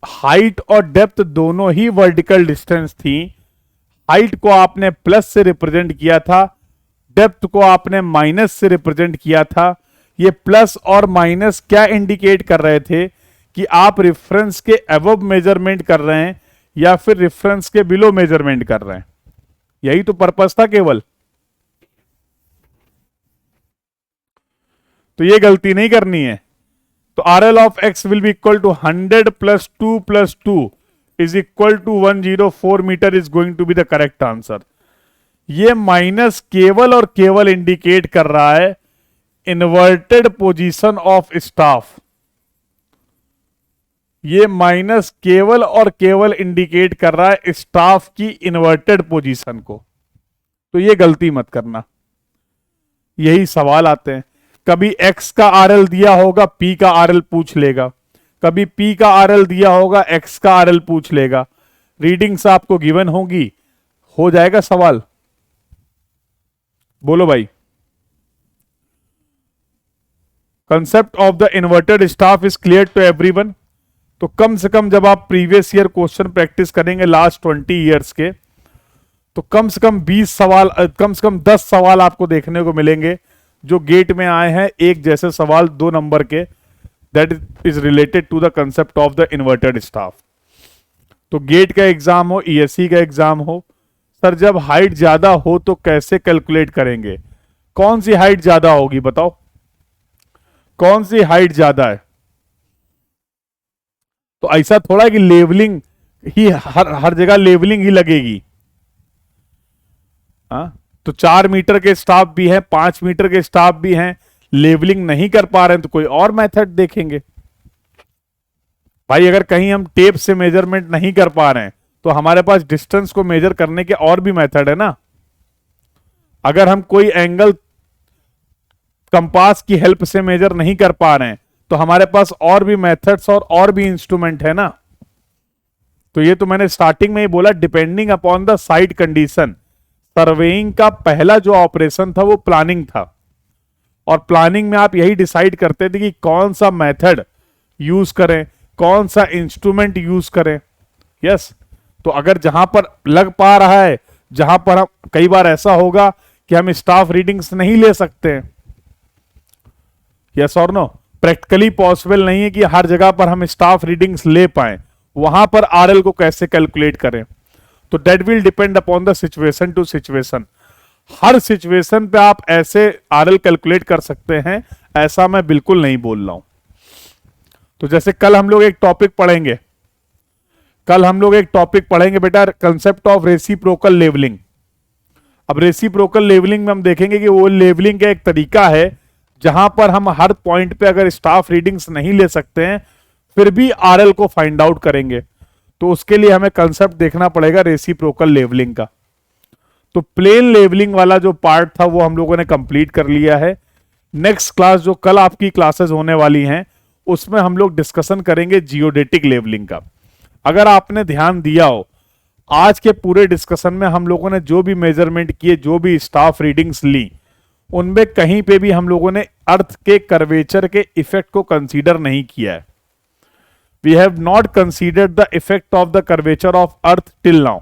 Speaker 1: हाइट और डेप्थ दोनों ही वर्टिकल डिस्टेंस थी। हाइट को आपने प्लस से रिप्रेजेंट किया था, डेप्थ को आपने माइनस से रिप्रेजेंट किया था। ये प्लस और माइनस क्या इंडिकेट कर रहे थे कि आप रेफरेंस के अबव मेजरमेंट कर रहे हैं या फिर रेफरेंस के बिलो मेजरमेंट कर रहे हैं। यही तो पर्पस था केवल। तो ये गलती नहीं करनी है। तो RL of X will be equal to 100 + 2 is equal to 104 metre is going to be the correct answer. ये माइनस केवल और केवल इंडिकेट कर रहा है इन्वर्टेड पोजीशन ऑफ स्टाफ। ये माइनस केवल और केवल इंडिकेट कर रहा है स्टाफ की इन्वर्टेड पोजीशन को। तो ये गलती मत करना। यही सवाल आते हैं, कभी एक्स का आरएल दिया होगा, पी का आरएल पूछ लेगा, कभी पी का आरएल दिया होगा, एक्स का आरएल पूछ लेगा। रीडिंग्स आपको गिवन होगी, हो जाएगा सवाल। बोलो भाई। Concept of the inverted staff is clear to everyone. तो कम से कम जब आप प्रीवियस ईयर क्वेश्चन प्रैक्टिस करेंगे लास्ट 20 ईयर्स के, तो कम से कम 20 सवाल, कम से कम 10 सवाल आपको देखने को मिलेंगे जो गेट में आए हैं, एक जैसे सवाल 2 नंबर के, that is related to the concept of the inverted staff. तो गेट का एग्जाम हो, ईएससी का एग्जाम हो, सर जब हाइट ज्यादा हो तो कैसे कैलकुलेट करेंगे? कौन सी हाइट ज्यादा होगी बताओ? कौन सी हाइट ज्यादा है? तो ऐसा थोड़ा कि लेवलिंग ही हर जगह लेवलिंग ही लगेगी। हाँ, तो 4 मीटर के स्टाफ भी हैं, 5 मीटर के स्टाफ भी हैं, लेवलिंग नहीं कर पा रहे हैं तो कोई और मेथड देखेंगे। भाई अगर कहीं हम टेप से मेजरमेंट नहीं कर पा रहे हैं तो हमारे पास डिस्टेंस को मेजर करने के और भी मेथड है ना। अगर हम कोई एंगल कंपास की हेल्प से मेजर नहीं कर पा रहे हैं तो हमारे पास और भी मेथड्स और भी इंस्ट्रूमेंट है ना। तो ये तो मैंने स्टार्टिंग में ही बोला, depending upon the site condition. Surveying का पहला जो ऑपरेशन था वो प्लानिंग था, और प्लानिंग में आप यही डिसाइड करते थे कि कौन सा मेथड यूज करें, कौन सा इंस्ट्रूमेंट यूज करें। यस, तो अगर जहां पर लग पा रहा है, जहां पर हम, कई बार ऐसा होगा कि हम स्टाफ रीडिंग्स नहीं ले सकते हैं, यस और नो, प्रैक्टिकली पॉसिबल नहीं है कि हर जगह पर हम स्टाफ रीडिंग्स ले पाए, वहां पर आरएल को कैसे कैलकुलेट करें। तो that will depend upon the situation to situation. हर सिचुएशन पे आप ऐसे आरएल कैलकुलेट कर सकते हैं, ऐसा मैं बिल्कुल नहीं बोल रहा हूं। तो जैसे कल हम लोग एक टॉपिक पढ़ेंगे, बेटा, कंसेप्ट ऑफ रेसिप्रोकल लेवलिंग। अब रेसिप्रोकल लेवलिंग में हम देखेंगे कि वो लेवलिंग का एक तरीका है जहां पर हम हर पॉइंट पे अगर स्टाफ रीडिंग्स नहीं ले सकते हैं फिर भी आरएल को फाइंड आउट करेंगे। तो उसके लिए हमें कंसेप्ट देखना पड़ेगा रेसिप्रोकल लेवलिंग का। तो प्लेन लेवलिंग वाला जो पार्ट था वो हम लोगों ने कंप्लीट कर लिया है। नेक्स्ट क्लास जो कल आपकी क्लासेस होने वाली हैं उसमें हम लोग डिस्कशन करेंगे जियोडेटिक लेवलिंग का। अगर आपने ध्यान दिया हो, आज के पूरे डिस्कशन में हम लोगों ने जो भी मेजरमेंट किए, जो भी स्टाफ रीडिंग्स ली, उनमें कहीं पे भी हम लोगों ने अर्थ के कर्वेचर के इफेक्ट को कंसीडर नहीं किया है। We have not considered the effect of the curvature of earth till now.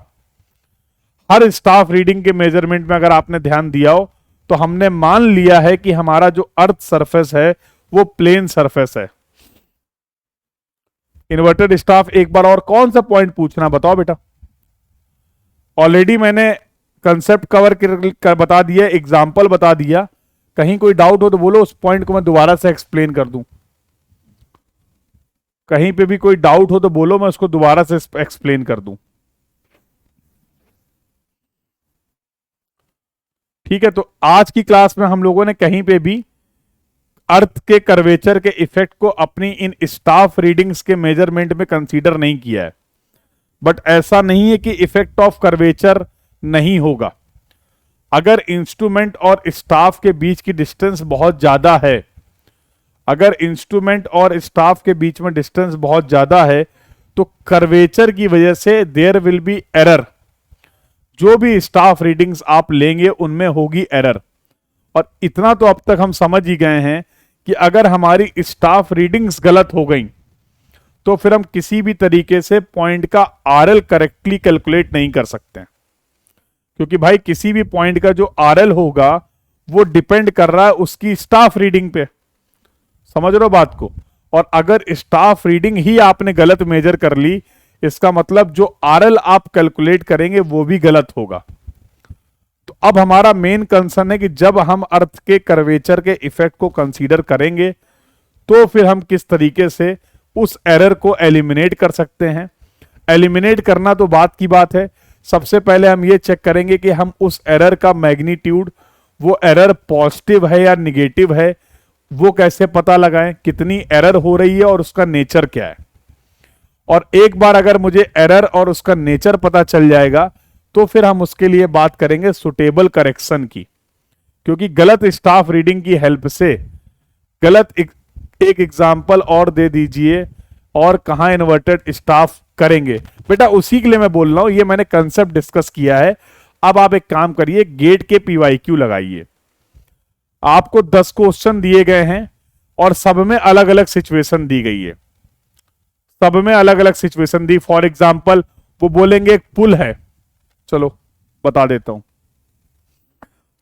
Speaker 1: हर स्टाफ रीडिंग के मेजरमेंट में अगर आपने ध्यान दिया हो तो हमने मान लिया है कि हमारा जो अर्थ सरफेस है वो प्लेन सरफेस है। इन्वर्टेड स्टाफ एक बार और कौन सा पॉइंट पूछना, बताओ बेटा। ऑलरेडी मैंने कंसेप्ट कवर कर बता दिया, एग्जाम्पल बता दिया। कहीं कोई डाउट हो तो बोलो, उस पॉइंट को मैं दोबारा से एक्सप्लेन कर दूं। कहीं पे भी कोई डाउट हो तो बोलो, मैं उसको दोबारा से एक्सप्लेन कर दूं। ठीक है, तो आज की क्लास में हम लोगों ने कहीं पे भी अर्थ के कर्वेचर के इफेक्ट को अपनी इन स्टाफ रीडिंग्स के मेजरमेंट में कंसीडर नहीं किया है। बट ऐसा नहीं है कि इफेक्ट ऑफ कर्वेचर नहीं होगा। अगर इंस्ट्रूमेंट और स्टाफ के बीच की डिस्टेंस बहुत ज्यादा है, अगर इंस्ट्रूमेंट और स्टाफ के बीच में डिस्टेंस बहुत ज्यादा है तो कर्वेचर की वजह से देयर विल बी एरर। जो भी स्टाफ रीडिंग्स आप लेंगे उनमें होगी एरर। और इतना तो अब तक हम समझ ही गए हैं कि अगर हमारी स्टाफ रीडिंग्स गलत हो गई तो फिर हम किसी भी तरीके से पॉइंट का आरएल करेक्टली कैलकुलेट नहीं कर सकते हैं। क्योंकि भाई किसी भी पॉइंट का जो आरएल होगा वो डिपेंड कर रहा है उसकी स्टाफ रीडिंग पे। समझ रहे हो बात को। और अगर स्टाफ रीडिंग ही आपने गलत मेजर कर ली, इसका मतलब जो आरएल आप कैलकुलेट करेंगे वो भी गलत होगा। तो अब हमारा मेन कंसर्न है कि जब हम अर्थ के कर्वेचर के इफेक्ट को कंसीडर करेंगे तो फिर हम किस तरीके से उस एरर को एलिमिनेट कर सकते हैं। एलिमिनेट करना तो बात की बात है। सबसे पहले हम ये चेक करेंगे कि हम उस एरर का मैग्नीट्यूड, वो एरर पॉजिटिव है या निगेटिव है, वो कैसे पता लगाएं, कितनी एरर हो रही है और उसका नेचर क्या है। और एक बार अगर मुझे एरर और उसका नेचर पता चल जाएगा तो फिर हम उसके लिए बात करेंगे सुटेबल करेक्शन की। क्योंकि गलत स्टाफ रीडिंग की हेल्प से एक एग्जाम्पल और दे दीजिए, और कहां इन्वर्टेड स्टाफ करेंगे बेटा, उसी के लिए मैं बोल रहा हूं। ये मैंने कंसेप्ट डिस्कस किया है। अब आप एक काम करिए, गेट के पीवाईक्यू लगाइए। आपको 10 क्वेश्चन दिए गए हैं और सब में अलग अलग सिचुएशन दी गई है। सब में अलग अलग सिचुएशन दी। फॉर एग्जाम्पल वो बोलेंगे एक पुल है, चलो बता देता हूं।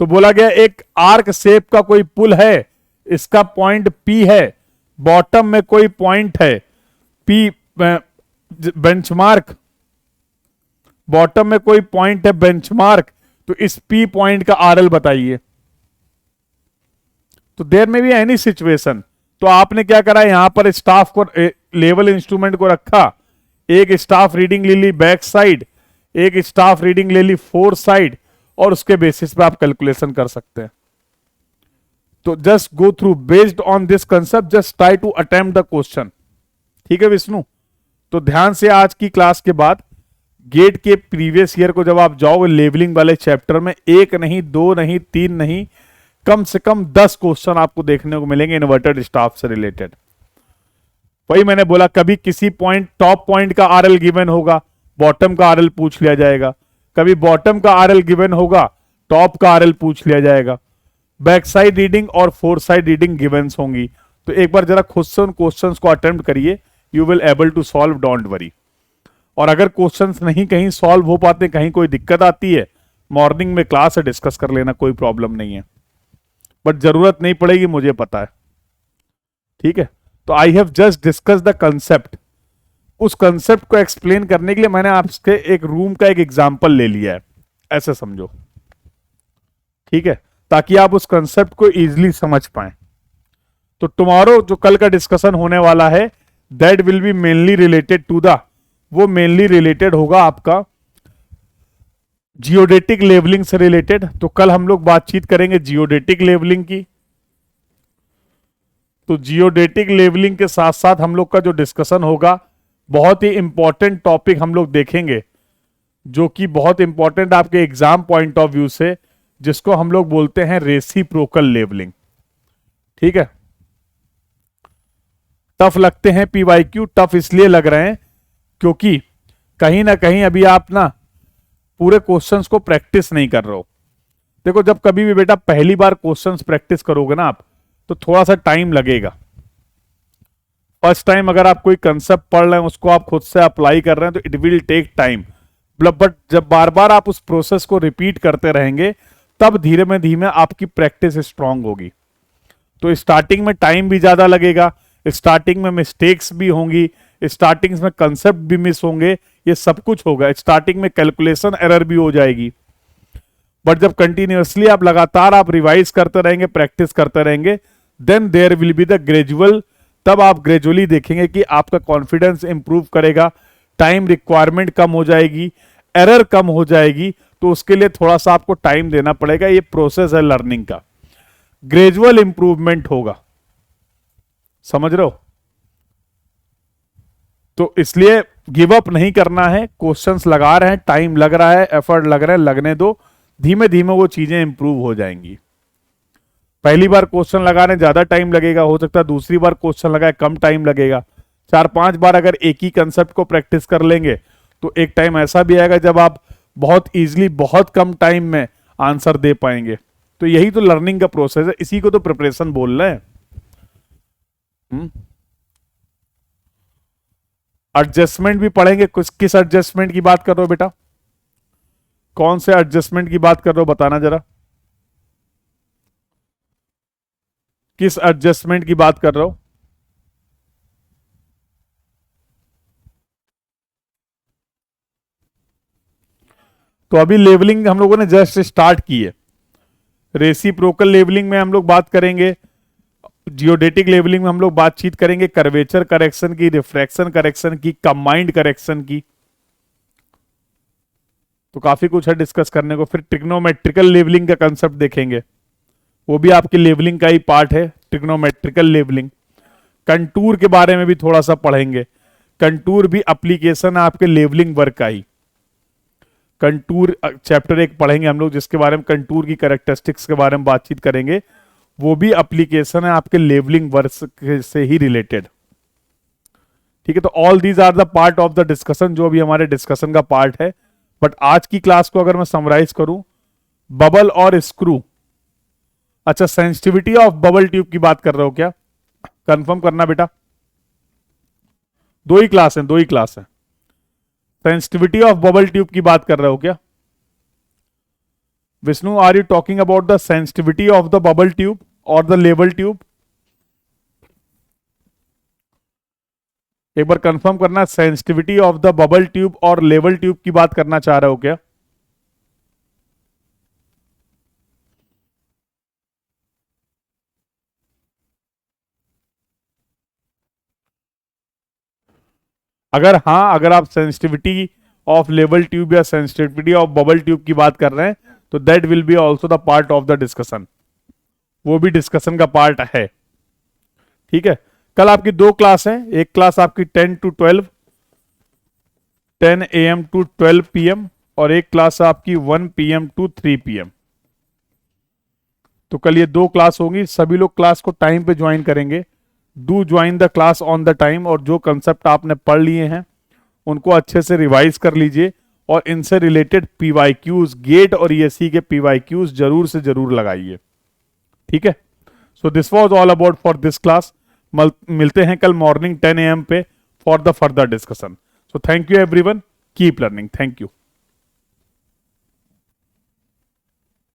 Speaker 1: तो बोला गया एक आर्क शेप का कोई पुल है, इसका पॉइंट P है, बॉटम में कोई पॉइंट है P बेंचमार्क, बॉटम में कोई पॉइंट है बेंचमार्क, तो इस P पॉइंट का आरएल बताइए। तो देयर में भी एनी सिचुएशन। तो आपने क्या करा, यहां पर स्टाफ को, लेवल इंस्ट्रूमेंट को रखा, एक स्टाफ रीडिंग ले ली बैक साइड, एक स्टाफ रीडिंग ले ली फोर साइड, और उसके बेसिस पे आप कैलकुलेशन कर सकते हैं। तो just go through based on this concept, just try to attempt the question. ठीक है विष्णु, तो ध्यान से आज की क्लास के बाद गेट के प्रीवियस ईयर को जब आप जाओ लेवलिंग वाले चैप्टर में, एक नहीं, दो नहीं, तीन नहीं, कम से कम 10 क्वेश्चन आपको देखने को मिलेंगे इन्वर्टेड स्टाफ से रिलेटेड। वही मैंने बोला, कभी किसी पॉइंट टॉप पॉइंट का आरएल गिवन होगा, बॉटम का आरएल पूछ लिया जाएगा। कभी बॉटम का आरएल गिवन होगा, टॉप का आरएल पूछ लिया जाएगा। बैक साइड रीडिंग और फोर साइड रीडिंग गिवंस होंगी। तो एक बार जरा खुद से उन क्वेश्चंस को अटेम्प्ट करिए, you will able to solve, don't worry. और अगर क्वेश्चंस नहीं कहीं सॉल्व हो पाते, कहीं कोई दिक्कत आती है, मॉर्निंग में क्लास से डिस्कस कर लेना, कोई प्रॉब्लम नहीं है। बट जरूरत नहीं पड़ेगी, मुझे पता है। ठीक है, तो I have just discuss the concept. उस कंसेप्ट को एक्सप्लेन करने के लिए मैंने आपके एक रूम का एक एग्जाम्पल ले लिया है, ऐसे समझो। ठीक है, ताकि आप उस कंसेप्ट को इजीली समझ पाए। तो टुमारो जो कल का डिस्कशन होने वाला है, that will be mainly related to the, वो मेनली रिलेटेड होगा आपका जियोडेटिक लेवलिंग से रिलेटेड। तो कल हम लोग बातचीत करेंगे जियोडेटिक लेवलिंग की। तो जियोडेटिक लेवलिंग के साथ साथ हम लोग का जो डिस्कशन होगा, बहुत ही इंपॉर्टेंट टॉपिक हम लोग देखेंगे, जो कि बहुत इंपॉर्टेंट आपके एग्जाम पॉइंट ऑफ व्यू से, जिसको हम लोग बोलते हैं रेसिप्रोकल लेवलिंग। ठीक है, टफ लगते हैं पीवाईक्यू, टफ इसलिए लग रहे हैं क्योंकि कहीं ना कहीं अभी आप ना पूरे क्वेश्चंस को प्रैक्टिस नहीं कर रहे हो। देखो, जब कभी भी बेटा पहली बार क्वेश्चंस प्रैक्टिस करोगे ना आप, तो थोड़ा सा टाइम लगेगा। फर्स्ट टाइम अगर आप कोई कंसेप्ट पढ़ रहे हैं, उसको आप खुद से अप्लाई कर रहे हैं, तो it will take time. But जब बार बार आप उस प्रोसेस को रिपीट करते रहेंगे, तब धीरे में धीमे आपकी प्रैक्टिस स्ट्रांग होगी। तो स्टार्टिंग में टाइम भी ज्यादा लगेगा, स्टार्टिंग में मिस्टेक्स भी होंगी, स्टार्टिंग में कंसेप्ट भी मिस होंगे, ये सब कुछ होगा। स्टार्टिंग में कैलकुलेशन एरर भी हो जाएगी। बट जब कंटिन्यूअसली आप लगातार आप रिवाइज करते रहेंगे, प्रैक्टिस करते रहेंगे, then there will be the gradual, तब आप ग्रेजुअली देखेंगे कि आपका कॉन्फिडेंस इंप्रूव करेगा, टाइम रिक्वायरमेंट कम हो जाएगी, एरर कम हो जाएगी। तो उसके लिए थोड़ा सा आपको टाइम देना पड़ेगा। ये प्रोसेस है लर्निंग का, ग्रेजुअल इंप्रूवमेंट होगा, समझ रहे हो। तो इसलिए गिव अप नहीं करना है। क्वेश्चंस लगा रहे हैं, टाइम लग रहा है, एफर्ट लग रहा है, लगने दो, धीमे धीमे वो चीजें इंप्रूव हो जाएंगी। पहली बार क्वेश्चन लगाने ज्यादा टाइम लगेगा, हो सकता है दूसरी बार क्वेश्चन लगाए कम टाइम लगेगा। 4-5 बार अगर एक ही कंसेप्ट को प्रैक्टिस कर लेंगे, तो एक टाइम ऐसा भी आएगा जब आप बहुत इजीली, बहुत कम टाइम में आंसर दे पाएंगे। तो यही तो लर्निंग का प्रोसेस है, इसी को तो प्रिपरेशन बोल रहे हैं। एडजस्टमेंट भी पढ़ेंगे। किस एडजस्टमेंट की बात कर रहे हो बेटा? कौन से एडजस्टमेंट की बात कर रहे हो, बताना जरा। किस एडजस्टमेंट की बात कर रहे हो? तो अभी लेवलिंग हम लोगों ने जस्ट स्टार्ट की है। रेसिप्रोकल लेवलिंग में हम लोग बात करेंगे, जियोडेटिक लेवलिंग में हम लोग बातचीत करेंगे कर्वेचर करेक्शन की, रिफ्रैक्शन करेक्शन की, कंबाइंड करेक्शन की। तो काफी कुछ है डिस्कस करने को। फिर ट्रिग्नोमेट्रिकल लेवलिंग का कंसेप्ट देखेंगे, वो भी आपकी लेवलिंग का ही पार्ट है, ट्रिग्नोमेट्रिकल लेवलिंग। कंटूर के बारे में भी थोड़ा सा पढ़ेंगे। कंटूर भी एप्लीकेशन है आपके लेवलिंग वर्क का ही। कंटूर चैप्टर 1 पढ़ेंगे हम लोग, जिसके बारे में कंटूर की कैरेक्टरिस्टिक्स के बारे में बातचीत करेंगे। वो भी एप्लीकेशन है आपके लेवलिंग वर्क से ही रिलेटेड। ठीक है, तो all these are the part of the discussion, जो भी हमारे डिस्कशन का पार्ट है। बट आज की क्लास को अगर मैं समराइज करूं, बबल और स्क्रू। अच्छा, सेंसिटिविटी ऑफ बबल ट्यूब की बात कर रहे हो क्या? कंफर्म करना बेटा। दो ही क्लास है। सेंसिटिविटी ऑफ बबल ट्यूब की बात कर रहे हो क्या Vishnu? Are you talking about the sensitivity of the bubble tube और द लेवल ट्यूब? एक बार कंफर्म करना, sensitivity of the bubble tube और लेवल ट्यूब की बात करना चाह रहे हो क्या? अगर हाँ, अगर आप सेंसिटिविटी ऑफ लेवल ट्यूब या सेंसिटिविटी ऑफ बबल ट्यूब की बात कर रहे हैं, तो that will B also the part of the discussion, वो भी डिस्कशन का पार्ट है। ठीक है, कल आपकी दो क्लास हैं, एक क्लास आपकी 10 to 12, 10 AM to 12 PM, और एक क्लास आपकी 1 PM to 3 PM। तो कल ये दो क्लास होंगी, सभी लोग क्लास को टाइम पे ज्वाइन करेंगे। Do join the class on the time, और जो कंसेप्ट आपने पढ़ लिए हैं उनको अच्छे से रिवाइज कर लीजिए, और इनसे रिलेटेड PYQs, गेट और ESE के PYQs जरूर से जरूर लगाइए। ठीक है, so this was all about for this class. मिलते हैं कल मॉर्निंग 10 AM पे for the further discussion. So thank you everyone, keep learning, thank you.